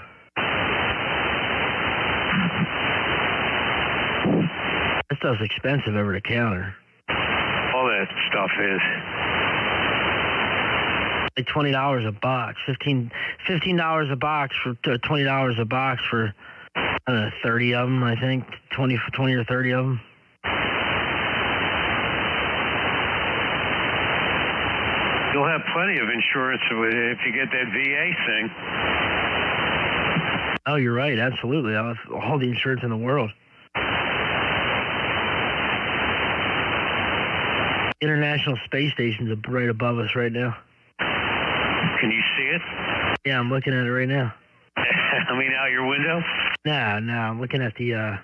That stuff's expensive over the counter. All that stuff is like $20 a box, $15 a box for $20 a box for 30 of them, I think, 20 or 30 of them. You'll have plenty of insurance if you get that VA thing. Oh, you're right, absolutely. I'll have all the insurance in the world. International Space Station's right above us right now. Can you see it? Yeah, I'm looking at it right now. I mean, out your window? No, I'm looking at the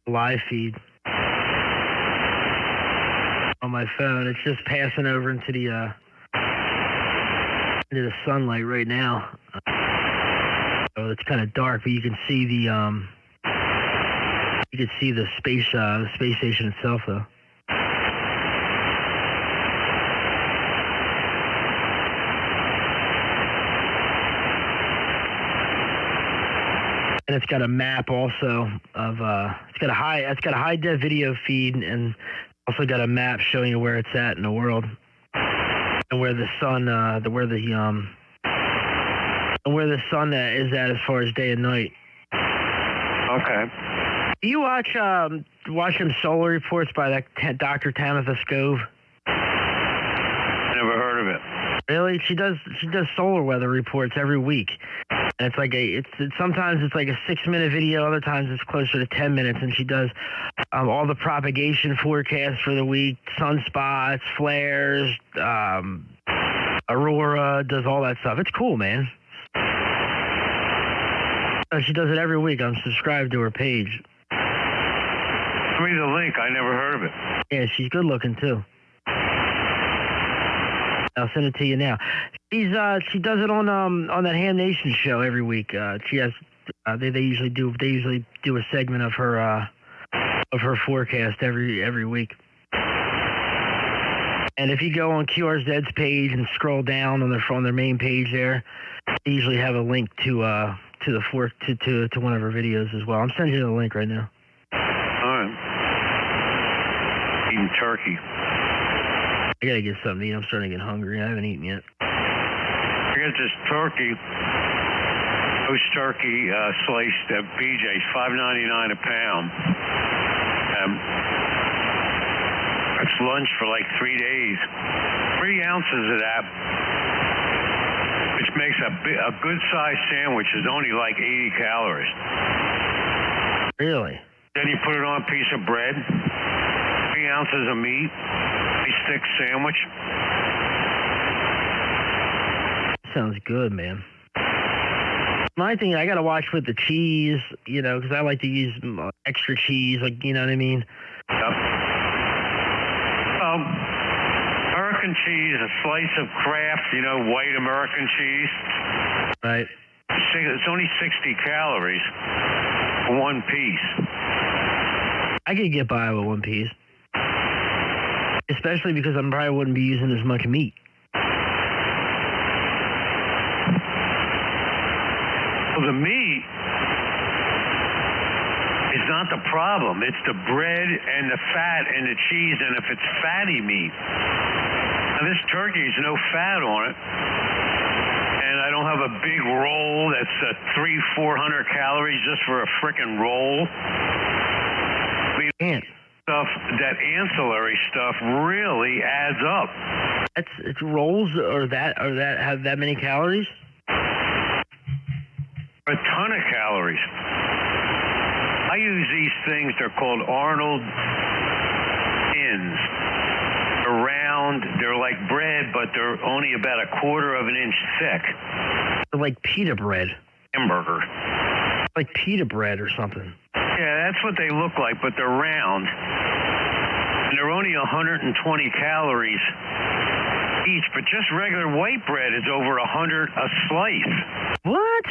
live feed on my phone. It's just passing over into the sunlight right now. So it's kind of dark, but you can see the space station itself, though. And it's got a map also of it's got a high def video feed, and also got a map showing you where it's at in the world, and where the sun is at as far as day and night. Okay. Do you watch them solar reports by that Dr. Tamitha Scove? Never heard of it. Really? She does solar weather reports every week. And it's like sometimes it's like a 6-minute video, other times it's closer to 10 minutes, and she does all the propagation forecasts for the week, sunspots, flares, aurora, does all that stuff. It's cool, man. She does it every week. I'm subscribed to her page. Send me the link. I never heard of it. Yeah, she's good looking too. I'll send it to you now. She does it on that Ham Nation show every week. She has they usually do a segment of her forecast every week. And if you go on QRZ's page and scroll down on their main page there, they usually have a link to one of her videos as well. I'm sending you the link right now. All right. Eating turkey. I gotta get something to eat. I'm starting to get hungry. I haven't eaten yet. I got this turkey, roast turkey sliced at BJ's, $5.99 a pound. That's lunch for like 3 days. 3 ounces of that, which makes a good sized sandwich, is only like 80 calories. Really? Then you put it on a piece of bread, 3 ounces of meat, a thick sandwich. Sounds good, man. My thing, I gotta watch with the cheese, because I like to use extra cheese, like, you know what I mean? Yep. American cheese, a slice of Kraft, white American cheese. Right. It's only 60 calories for 1 piece. I could get by with 1 piece. Especially because I probably wouldn't be using as much meat. Well, the meat is not the problem. It's the bread and the fat and the cheese, and if it's fatty meat. Now, this turkey has no fat on it, and I don't have a big roll that's 300-400 calories just for a frickin' roll. That ancillary stuff really adds up. It's rolls or that have that many calories? A ton of calories. I use these things, they're called Arnold tins. They're round, they're like bread, but they're only about 1/4 of an inch thick. They're like pita bread. Hamburger. Like pita bread or something. Yeah, that's what they look like, but they're round. And they're only 120 calories each, but just regular white bread is over 100 a slice. What?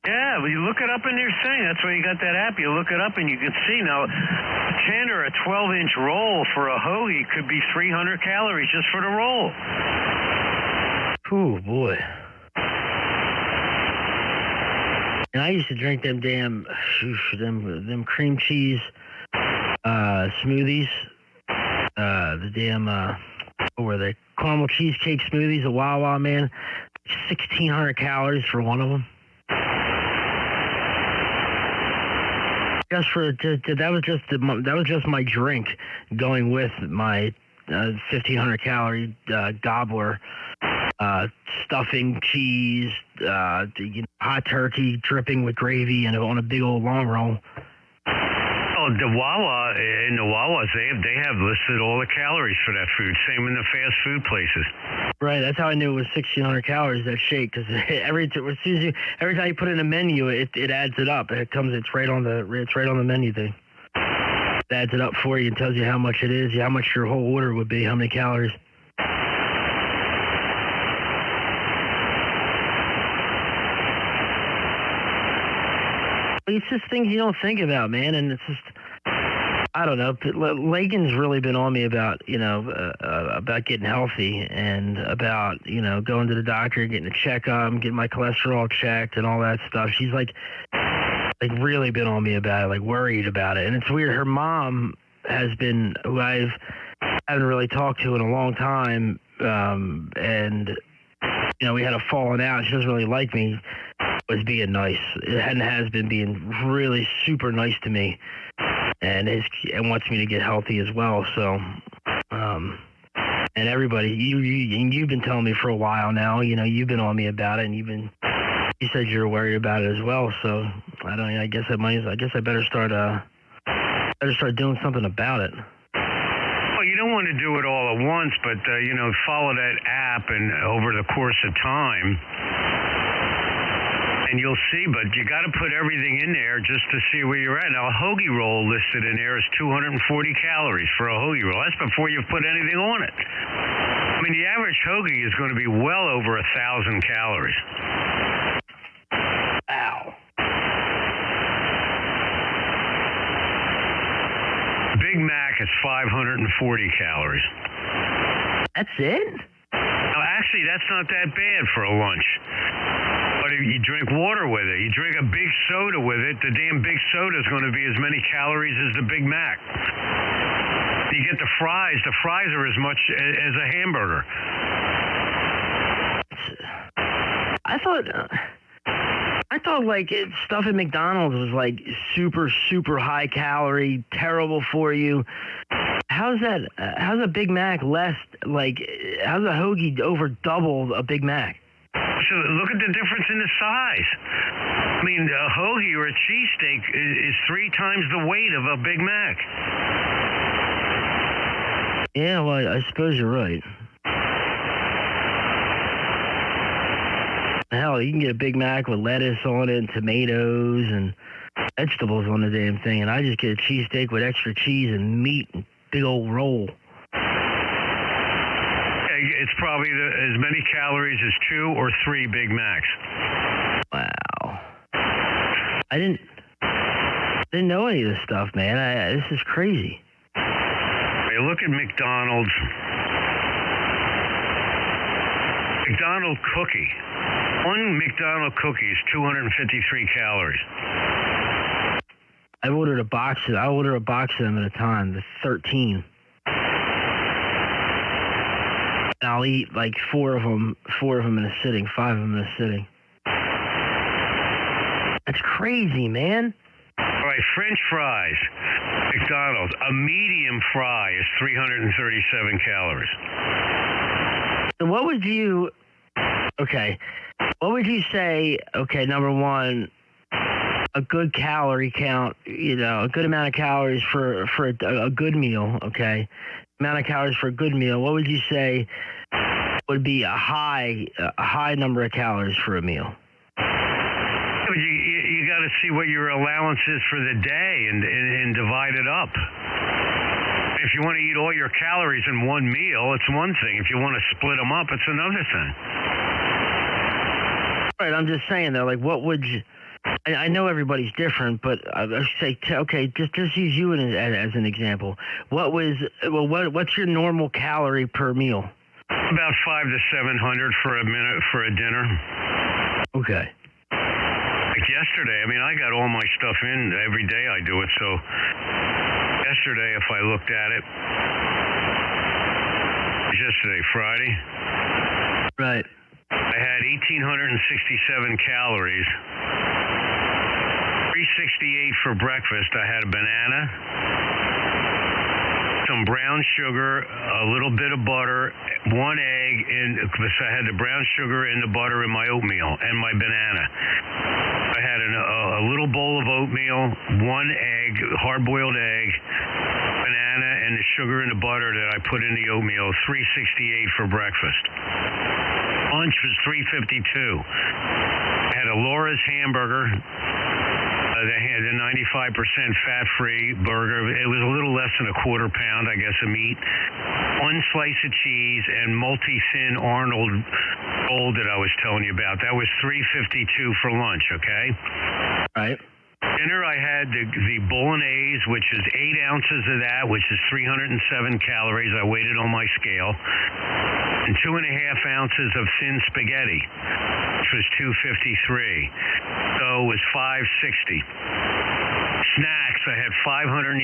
Yeah, well, you look it up in your thing. That's why you got that app. You look it up and you can see now a 10 or a 12-inch roll for a hoagie could be 300 calories just for the roll. Oh, boy. And I used to drink them damn, them cream cheese smoothies. The damn, what were they? Caramel cheesecake smoothies, a Wawa, man. 1,600 calories for one of them. That was just my drink going with my 1,500 calorie gobbler, stuffing, cheese, hot turkey dripping with gravy and on a big old long roll. Oh, the Wawa, in the Wawas, they have listed all the calories for that food. Same in the fast food places. Right, that's how I knew it was 1,600 calories, that shake, because every time you put in a menu, it adds it up. It's right on the menu thing. It adds it up for you and tells you how much it is, how much your whole order would be, how many calories. It's just things you don't think about, man, and it's just, I don't know. Lagan's really been on me about, about getting healthy and about, going to the doctor, getting a checkup, getting my cholesterol checked and all that stuff. She's like really been on me about it, like worried about it. And it's weird. Her mom has been, who I haven't really talked to in a long time, and, we had a falling out. She doesn't really like me, was being nice. And has been being really super nice to me. And wants me to get healthy as well. So, and everybody, you've been telling me for a while now. You've been on me about it, and you said you were worried about it as well. So I don't know. I guess I better start doing something about it. Well, you don't want to do it all at once, but follow that app and over the course of time. And you'll see, but you got to put everything in there just to see where you're at. Now, a hoagie roll listed in there is 240 calories for a hoagie roll. That's before you've put anything on it. I mean, the average hoagie is going to be well over 1,000 calories. Ow. Big Mac is 540 calories. That's it? Now, actually, that's not that bad for a lunch. But if you drink water with it, you drink a big soda with it, the damn big soda is going to be as many calories as the Big Mac. You get the fries are as much as a hamburger. I thought like stuff at McDonald's was like super, super high calorie, terrible for you. How's a Big Mac less, like, how's a hoagie over double a Big Mac? So look at the difference in the size. I mean, a hoagie or a cheesesteak is 3 times the weight of a Big Mac. Yeah, well, I suppose you're right. Hell, you can get a Big Mac with lettuce on it and tomatoes and vegetables on the damn thing, and I just get a cheesesteak with extra cheese and meat and big old roll. It's probably as many calories as 2 or 3 Big Macs. Wow. I didn't know any of this stuff, man. This is crazy. Hey, look at McDonald's. McDonald's cookie. One McDonald's cookie is 253 calories. I order a box of them at a time. There's 13. And I'll eat like 4 of them in a sitting, 5 of them in a sitting. That's crazy, man. All right, French fries. McDonald's, a medium fry is 337 calories. So what would you say, number one, a good calorie count, a good amount of calories for a good meal, okay? Amount of calories for a good meal, what would you say would be a high number of calories for a meal? Yeah, but you got to see what your allowance is for the day and divide it up. If you want to eat all your calories in one meal, it's one thing. If you want to split them up, it's another thing. Right, I'm just saying though, like what would you... I know everybody's different, but I say, just use you as an example. What's your normal calorie per meal? About 500 to 700 for a dinner. Okay. Like yesterday, I mean, I got all my stuff in every day. I do it. So yesterday, if I looked at it, yesterday, Friday. Right. I had 1,867 calories. 368 for breakfast. I had a banana, some brown sugar, a little bit of butter, 1 egg, and I had the brown sugar and the butter in my oatmeal and my banana. I had a little bowl of oatmeal, 1 egg, hard-boiled egg, banana, and the sugar and the butter that I put in the oatmeal, 368 for breakfast. Lunch was 352. I had a Laura's hamburger. They had a 95% fat-free burger. It was a little less than a quarter pound, I guess, of meat. 1 slice of cheese and multi-thin Arnold roll that I was telling you about. That was $3.52 for lunch, okay? Right. Dinner, I had the bolognese, which is 8 ounces of that, which is 307 calories. I weighed it on my scale. And 2.5 ounces of thin spaghetti, which was 253. So it was 560. Snacks, I had 587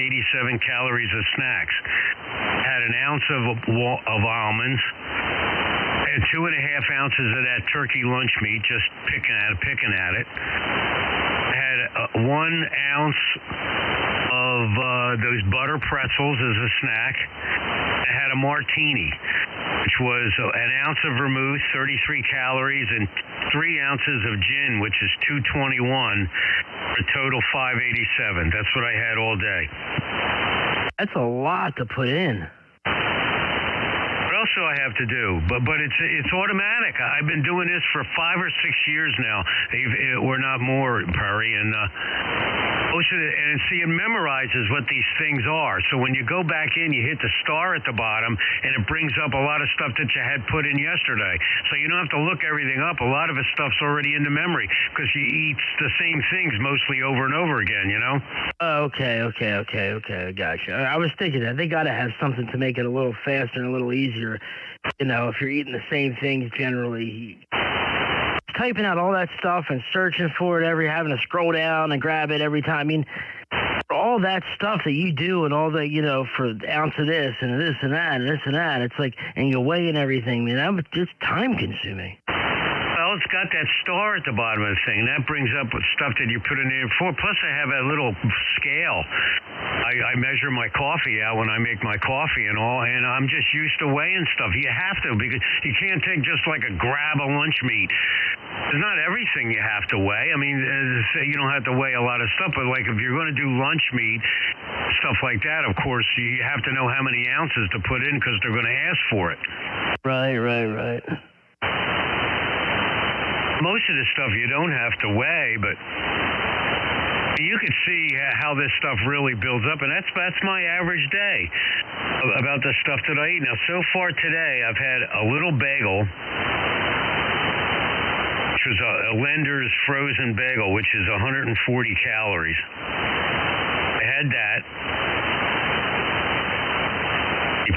calories of snacks. I had an ounce of almonds. I had 2.5 ounces of that turkey lunch meat, just picking at it. I had 1 ounce of those butter pretzels as a snack. I had a martini, which was an ounce of vermouth, 33 calories, and 3 ounces of gin, which is 221, for a total 587. That's what I had all day. That's a lot to put in. What else do I have to do? But it's automatic. I've been doing this for 5 or 6 years now, or not more, Perry, and most of it, and see, it memorizes what these things are. So when you go back in, you hit the star at the bottom, and it brings up a lot of stuff that you had put in yesterday. So you don't have to look everything up. A lot of the stuff's already in the memory because you eat the same things mostly over and over again, you know? Okay, gotcha. I was thinking that they got to have something to make it a little faster and a little easier. You know, if you're eating the same things generally, typing out all that stuff and searching for it, having to scroll down and grab it every time. I mean, all that stuff that you do and all the, you know, for an ounce of this and this and that and this and that, it's like, and you're weighing everything, man, it's time consuming. Well, it's got that star at the bottom of the thing. That brings up stuff that you put in there before. Plus, I have a little scale. I measure my coffee out when I make my coffee and all, and I'm just used to weighing stuff. You have to, because you can't take just like a grab of lunch meat. It's not everything you have to weigh. I mean, you don't have to weigh a lot of stuff, but like if you're going to do lunch meat, stuff like that, of course, you have to know how many ounces to put in because they're going to ask for it. Right. Most of the stuff you don't have to weigh, but you can see how this stuff really builds up, and that's my average day about the stuff that I eat. Now, so far today, I've had a little bagel, which was a Lender's frozen bagel, which is 140 calories. I had that.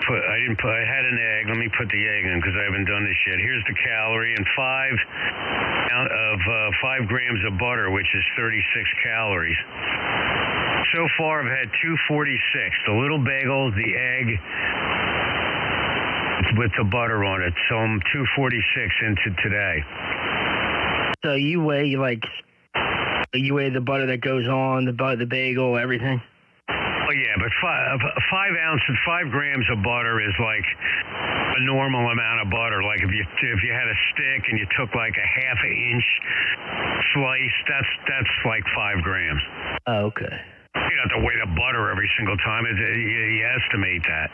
I had an egg. Let me put the egg in because I haven't done this yet. Here's the calorie, and 5 grams of butter, which is 36 calories. So far, I've had 246. The little bagel, the egg with the butter on it. So I'm 246 into today. So you weigh the butter that goes on, the bagel, everything? Oh, yeah, but 5 grams of butter is like a normal amount of butter. Like if you had a stick and you took like a half an inch slice, that's like 5 grams. Oh, okay. You don't have to weigh the butter every single time. You estimate that.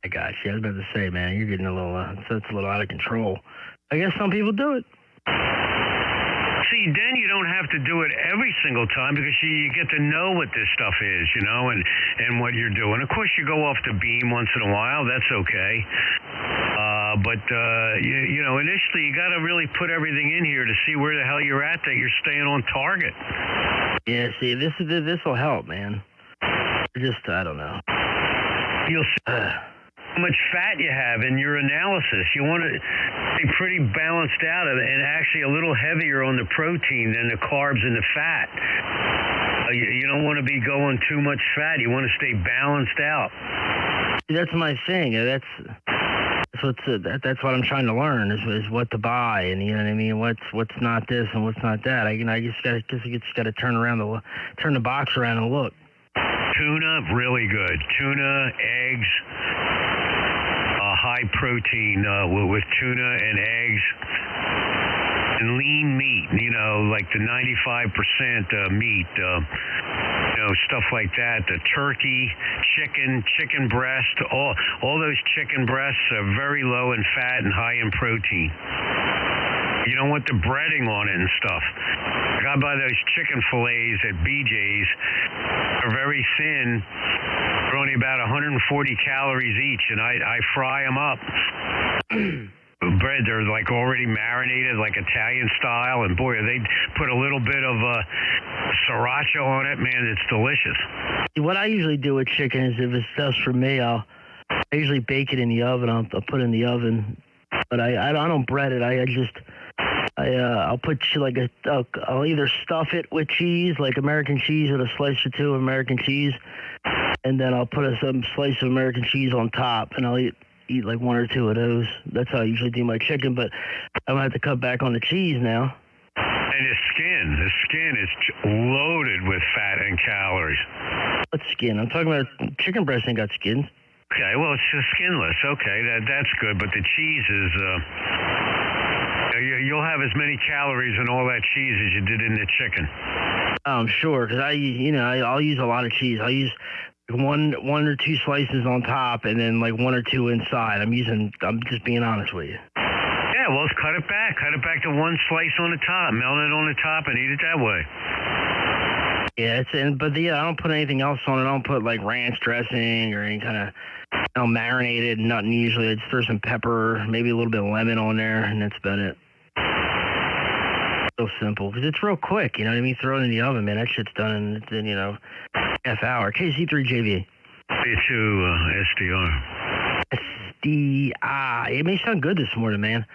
I got you. I was about to say, man, you're getting a little, it's a little out of control. I guess some people do it. See, then you don't have to do it every single time because you get to know what this stuff is, you know, and what you're doing. Of course, you go off the beam once in a while. That's okay. But you know, initially, you got to really put everything in here to see where the hell you're at, that you're staying on target. Yeah, see, this will help, man. I don't know. You'll see how much fat you have in your analysis. You want to be pretty balanced out and actually a little heavier on the protein than the carbs and the fat. You don't want to be going too much fat. You want to stay balanced out. That's my thing. That's what I'm trying to learn is what to buy, and you know what I mean. What's not this and what's not that. I just got to turn the box around and look. Tuna, really good. Tuna, eggs, high protein with tuna and eggs, and lean meat. You know, like the 95% meat. You know, stuff like that. The turkey, chicken breast, all those chicken breasts are very low in fat and high in protein. You don't want the breading on it and stuff. Like I buy those chicken fillets at BJ's. They're very thin. They're only about 140 calories each, and I fry them up. bread. They're like already marinated, like Italian style. And boy, they put a little bit of sriracha on it. Man, it's delicious. What I usually do with chicken is if it's just for me, I usually bake it in the oven. I'll put it in the oven, but I don't bread it. I'll put I'll either stuff it with cheese, like American cheese, with a slice or two of American cheese, and then I'll put some slice of American cheese on top, and I'll eat like one or two of those. That's how I usually do my chicken, but I'm gonna have to cut back on the cheese now. And the skin is loaded with fat and calories. What skin? I'm talking about chicken breast ain't got skins. Okay, well, it's skinless. Okay, that's good, but the cheese is... You'll have as many calories in all that cheese as you did in the chicken. I'm sure, because I'll use a lot of cheese. I'll use one or two slices on top, and then like one or two inside. I'm just being honest with you. Yeah, well, cut it back. Cut it back to one slice on the top. Melt it on the top and eat it that way. Yeah, I don't put anything else on it. I don't put like ranch dressing or any kind of marinated, nothing usually. I just throw some pepper, maybe a little bit of lemon on there, and that's about it. So simple, because it's real quick, you know what I mean? Throw it in the oven, man. That shit's done in half hour. KC3JVE. W2SDR. SDR. It may sound good this morning, man.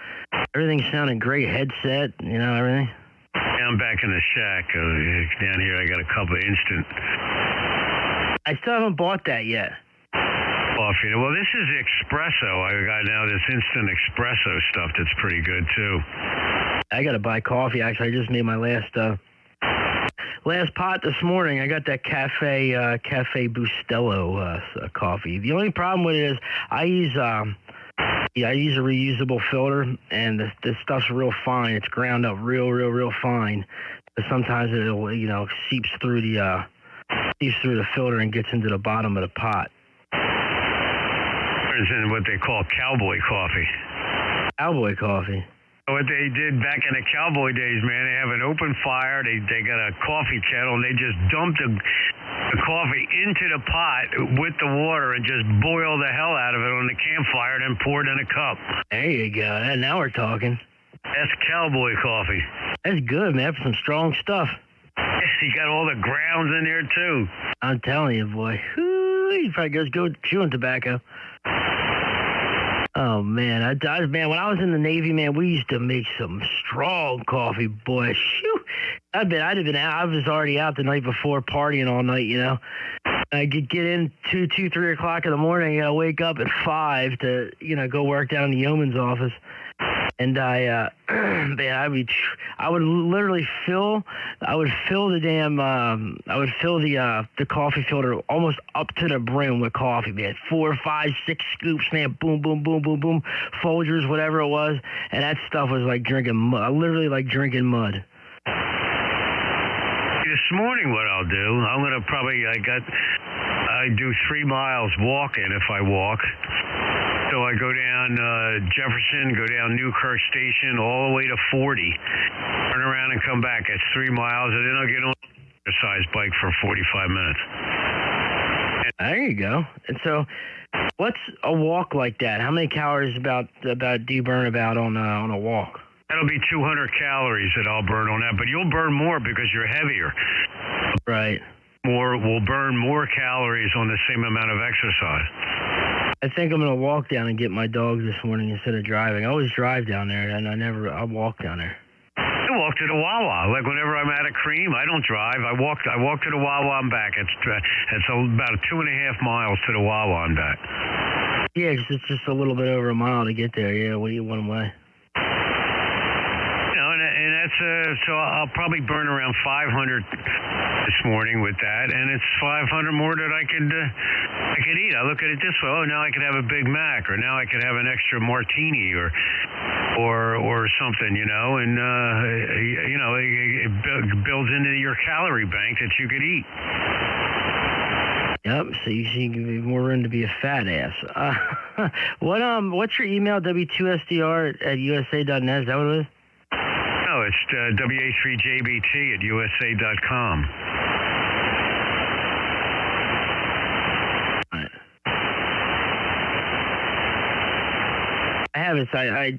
Everything's sounding great. Headset, everything. Yeah, I'm back in the shack. Down here, I got a cup of instant. I still haven't bought that yet. Coffee. Well, this is espresso. I got now this instant espresso stuff that's pretty good, too. I got to buy coffee. Actually, I just made my last pot this morning. I got that Cafe Bustelo coffee. The only problem with it is I use a reusable filter, and the stuff's real fine. It's ground up real fine. But sometimes it'll seeps through the filter and gets into the bottom of the pot. In what they call cowboy coffee. Cowboy coffee. What they did back in the cowboy days, man, they have an open fire. They got a coffee kettle, and they just dump the coffee into the pot with the water and just boil the hell out of it on the campfire, then pour it in a cup. There you go. Now we're talking. That's cowboy coffee. That's good, man. Some strong stuff. You got all the grounds in there, too. I'm telling you, boy. You probably just go chewing tobacco. Oh, man. When I was in the Navy, man, we used to make some strong coffee, boy. Shoot. I was already out the night before partying all night, I could get in 2, 3 o'clock in the morning. I wake up at 5 to, go work down in the yeoman's office. And I would literally fill the coffee filter almost up to the brim with coffee, man. 4, 5, 6 scoops, man. Boom, boom, boom, boom, boom. Folgers, whatever it was. And that stuff was like drinking mud. Literally like drinking mud. This morning, what I'll do, I'm going to I do 3 miles walking if I walk. So I go down Jefferson, go down Newkirk Station, all the way to 40, turn around and come back. That's 3 miles, and then I'll get on an exercise bike for 45 minutes. There you go. And so, what's a walk like that? How many calories about do you burn about on a walk? That'll be 200 calories that I'll burn on that, but you'll burn more because you're heavier. Right. We'll burn more calories on the same amount of exercise. I think I'm going to walk down and get my dogs this morning instead of driving. I always drive down there, and I walk down there. I walk to the Wawa. Like whenever I'm out of cream, I don't drive. I walk to the Wawa and back. It's about 2.5 miles to the Wawa and back. Yeah, it's just a little bit over a mile to get there. Yeah, one way. And that's so I'll probably burn around 500 this morning with that, and it's 500 more that I could eat. I look at it this way: oh, now I could have a Big Mac, or now I could have an extra martini, or something, and it builds into your calorie bank that you could eat. Yep, so you see more room to be a fat ass. What's your email? W2SDR@USA.net. Is that what it is? No, it's WA3JBT@USA.com. I have it.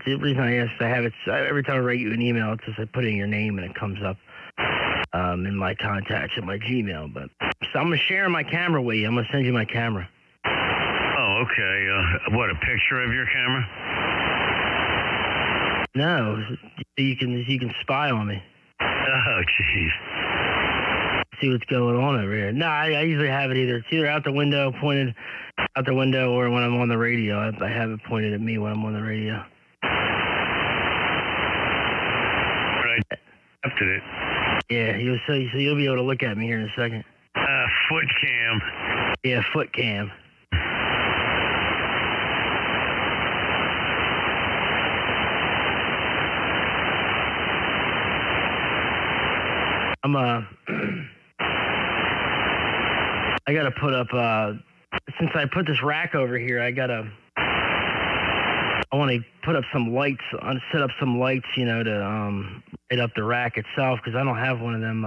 The reason I asked, I have it. Every time I write you an email, it's just I put in your name and it comes up in my contacts in my Gmail. But so I'm gonna share my camera with you. I'm gonna send you my camera. Oh, okay. What, a picture of your camera? No, you can spy on me. Oh, jeez. See what's going on over here. No, I usually have it either. It's either out the window, pointed out the window, or when I'm on the radio. I have it pointed at me when I'm on the radio. But I accepted it. Yeah, you'll be able to look at me here in a second. Foot cam. Yeah, foot cam. I gotta put up, since I put this rack over here, I want to put up some lights, set up some lights, you know, to light up the rack itself, because I don't have one of them,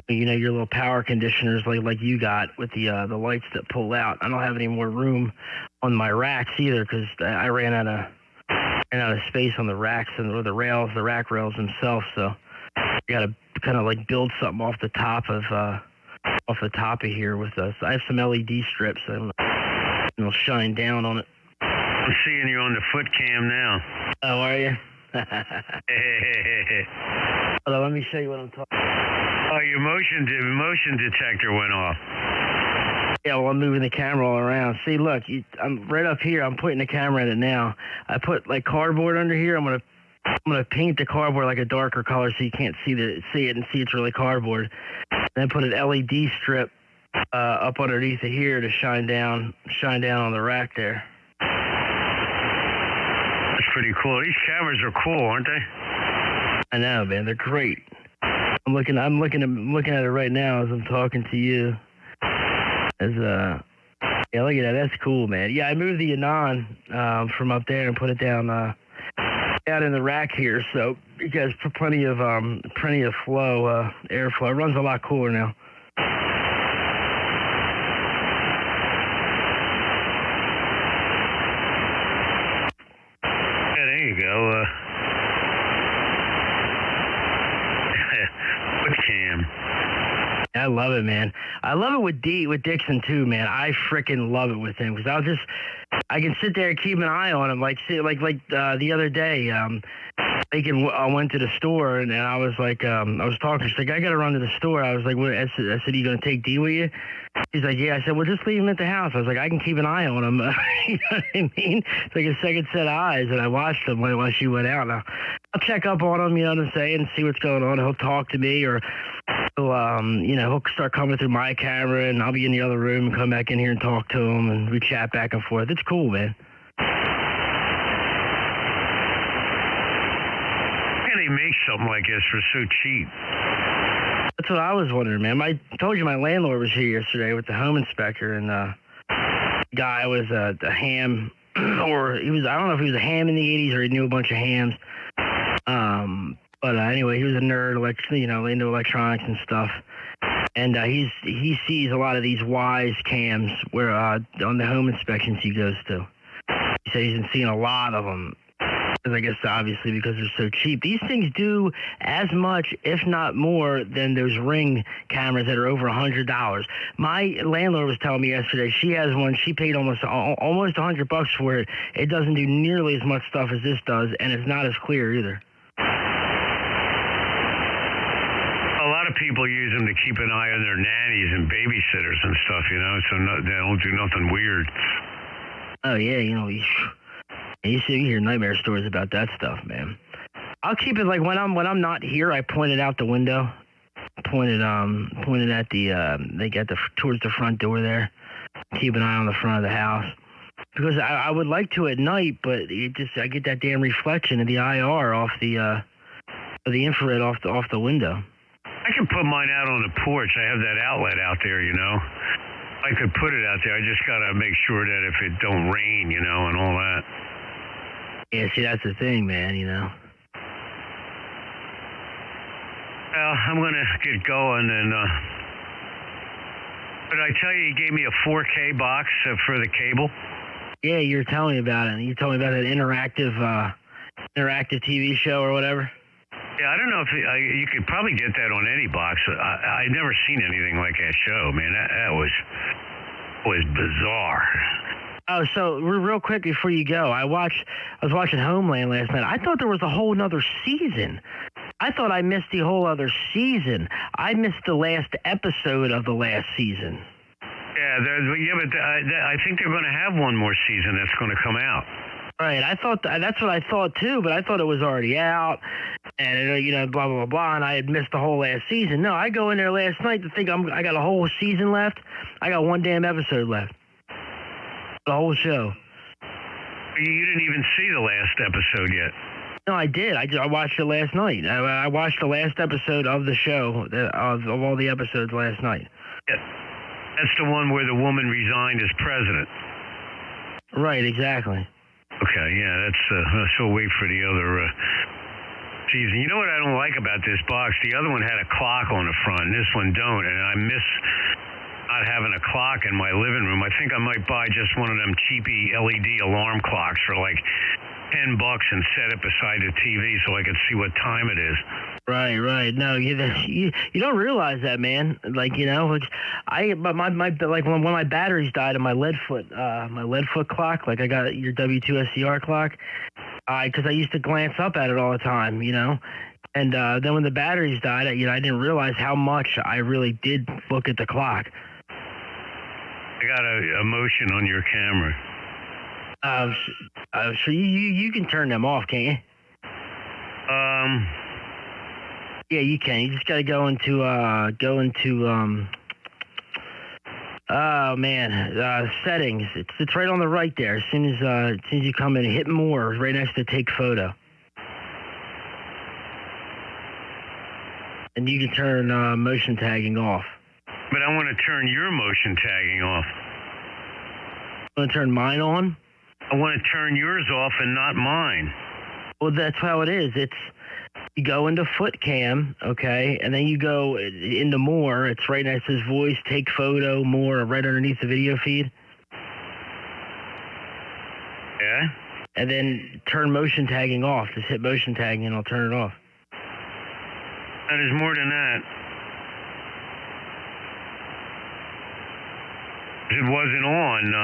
you know, your little power conditioners like you got with the lights that pull out. I don't have any more room on my racks either, because I ran out of space on the racks or the rack rails themselves. So I gotta kind of like build something off the top of here with us. I have some LED strips and it'll shine down on it. I'm seeing you on the foot cam now. Oh, are you? Hold on, let me show you what I'm talking about. Oh, your motion detector went off. Yeah, well, I'm moving the camera all around. See, look, I'm right up here. I'm putting the camera in it now. I put like cardboard under here. I'm gonna paint the cardboard like a darker color so you can't see it and see it's really cardboard. Then put an LED strip up underneath it here to shine down on the rack there. That's pretty cool. These cameras are cool, aren't they? I know, man. They're great. I'm looking at it right now as I'm talking to you. Yeah, look at that. That's cool, man. Yeah, I moved the ANAN from up there and put it down out in the rack here, so it has plenty of flow, airflow. It runs a lot cooler now. Yeah, there you go. Foot cam. I love it, man. I love it with Dixon too, man. I freaking love it with him because I can sit there and keep an eye on him. Like the other day, I went to the store and I was like, I was talking. She's like, I gotta run to the store. I was like, what? I said, you gonna take D with you? He's like, yeah. I said, well, just leave him at the house. I was like, I can keep an eye on him. You know what I mean? It's like a second set of eyes, and I watched him while she went out. Now, I'll check up on him, you know what I'm saying, and see what's going on. He'll talk to me, or he'll start coming through my camera, and I'll be in the other room and come back in here and talk to him, and we chat back and forth. It's cool, man. How can they make something like this for so cheap? That's what I was wondering, man. I told you my landlord was here yesterday with the home inspector, and the guy was a ham, or I don't know if he was a ham in the 80s or he knew a bunch of hams. But anyway, he was a nerd, into electronics and stuff. And he sees a lot of these Wise cams where on the home inspections he goes to. He said he's been seeing a lot of them. I guess obviously because they're so cheap. These things do as much, if not more, than those Ring cameras that are over $100. My landlord was telling me yesterday she has one. She paid almost $100 for it. It doesn't do nearly as much stuff as this does, and it's not as clear either. A lot of people use them to keep an eye on their nannies and babysitters and stuff, so they don't do nothing weird. Oh yeah, you hear nightmare stories about that stuff, man. I'll keep it like when I'm not here, I point it out the window, pointed at towards the front door there. Keep an eye on the front of the house because I would like to at night, but I get that damn reflection of the IR off the infrared off the window. I can put mine out on the porch. I have that outlet out there, I could put it out there. I just gotta make sure that if it don't rain, and all that. Yeah, see, that's the thing, man, Well, I'm going to get going, and but I tell you, he gave me a 4K box for the cable. Yeah, you were telling me about it. You told me about that interactive TV show or whatever. Yeah, I don't know if you could probably get that on any box. I've never seen anything like that show, man. That was bizarre. Oh, so real quick before you go, I was watching Homeland last night. I thought there was a whole nother season. I thought I missed the whole other season. I missed the last episode of the last season. Yeah, but I think they're going to have one more season that's going to come out. Right, I thought that's what I thought too, but I thought it was already out, and blah blah blah, and I had missed the whole last season. No, I go in there last night to think I got a whole season left. I got one damn episode left. The whole show. You didn't even see the last episode yet. No, I did. I watched it last night. I watched the last episode of the show of all the episodes last night. Yeah. That's the one where the woman resigned as president. Right, exactly. Okay, yeah, that's so wait for the other season. You know what I don't like about this box? The other one had a clock on the front, and this one don't, and I miss not having a clock in my living room. I think I might buy just one of them cheapy LED alarm clocks for like $10 and set it beside the TV so I could see what time it is. Right. No, you don't realize that, man. Like, but my like when my batteries died on my lead foot clock, like I got your W2SDR clock, because I used to glance up at it all the time, and then when the batteries died, I didn't realize how much I really did look at the clock. I got a motion on your camera. So you can turn them off, can't you? Yeah, you can. You just gotta go into settings. It's right on the right there. As soon as you come in, hit more right next to take photo, and you can turn motion tagging off. But I want to turn your motion tagging off. Want to turn mine on? I want to turn yours off and not mine. Well, that's how it is. You go into foot cam, okay, and then you go into more. It's right next to his voice, take photo, more, right underneath the video feed. Yeah? And then turn motion tagging off. Just hit motion tagging and I'll turn it off. That is more than that. If it wasn't on,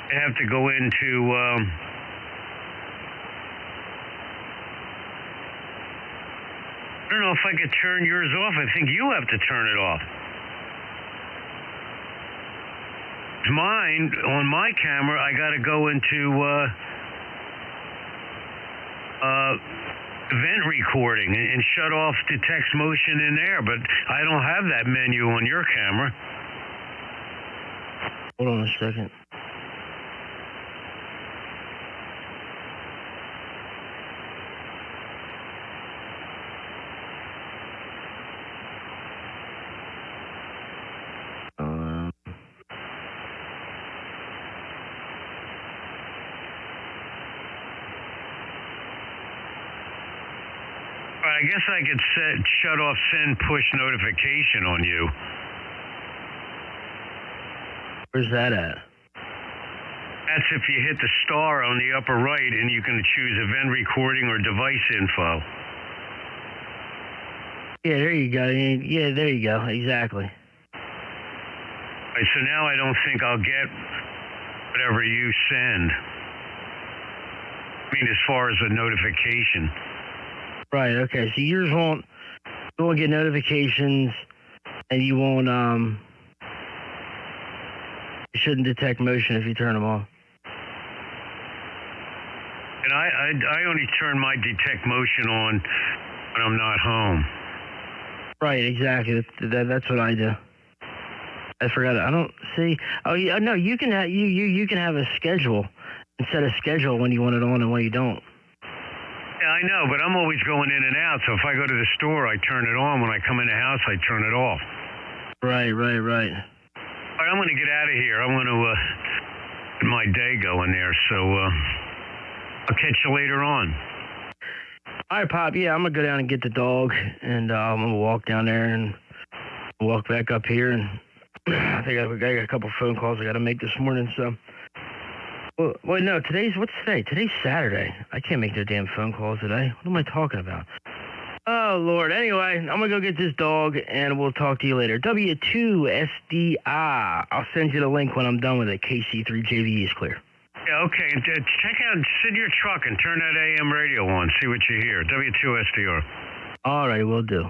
I have to go into... I don't know if I could turn yours off. I think you have to turn it off. Mine, on my camera, I got to go into event recording and shut off the text motion in there, but I don't have that menu on your camera. Hold on a second. I guess I could shut off send push notification on you. Where's that at? That's if you hit the star on the upper right and you can choose event recording or device info. Yeah, there you go. Yeah, there you go. Exactly. All right, so now I don't think I'll get whatever you send. I mean, as far as a notification. Right, okay. So yours won't get notifications, and you won't, you shouldn't detect motion if you turn them off. And I only turn my detect motion on when I'm not home. Right, exactly. That's what I do. I forgot. I don't see. Oh, yeah, no. You can you can have a schedule and set a schedule when you want it on and when you don't. Yeah, I know, but I'm always going in and out. So if I go to the store, I turn it on. When I come in the house, I turn it off. Right. All right, I'm going to get out of here. I want to get my day going there. So I'll catch you later on. All right, Pop. Yeah, I'm going to go down and get the dog, and I'm going to walk down there and walk back up here and I think I got a couple phone calls I got to make this morning. So, well, no, what's today? Today's Saturday. I can't make no damn phone calls today. What am I talking about? Oh, Lord. Anyway, I'm going to go get this dog, and we'll talk to you later. W2SDR. I'll send you the link when I'm done with it. KC3JVE is clear. Yeah, okay. Check out, sit in your truck and turn that AM radio on. See what you hear. W2SDR. All right, will do.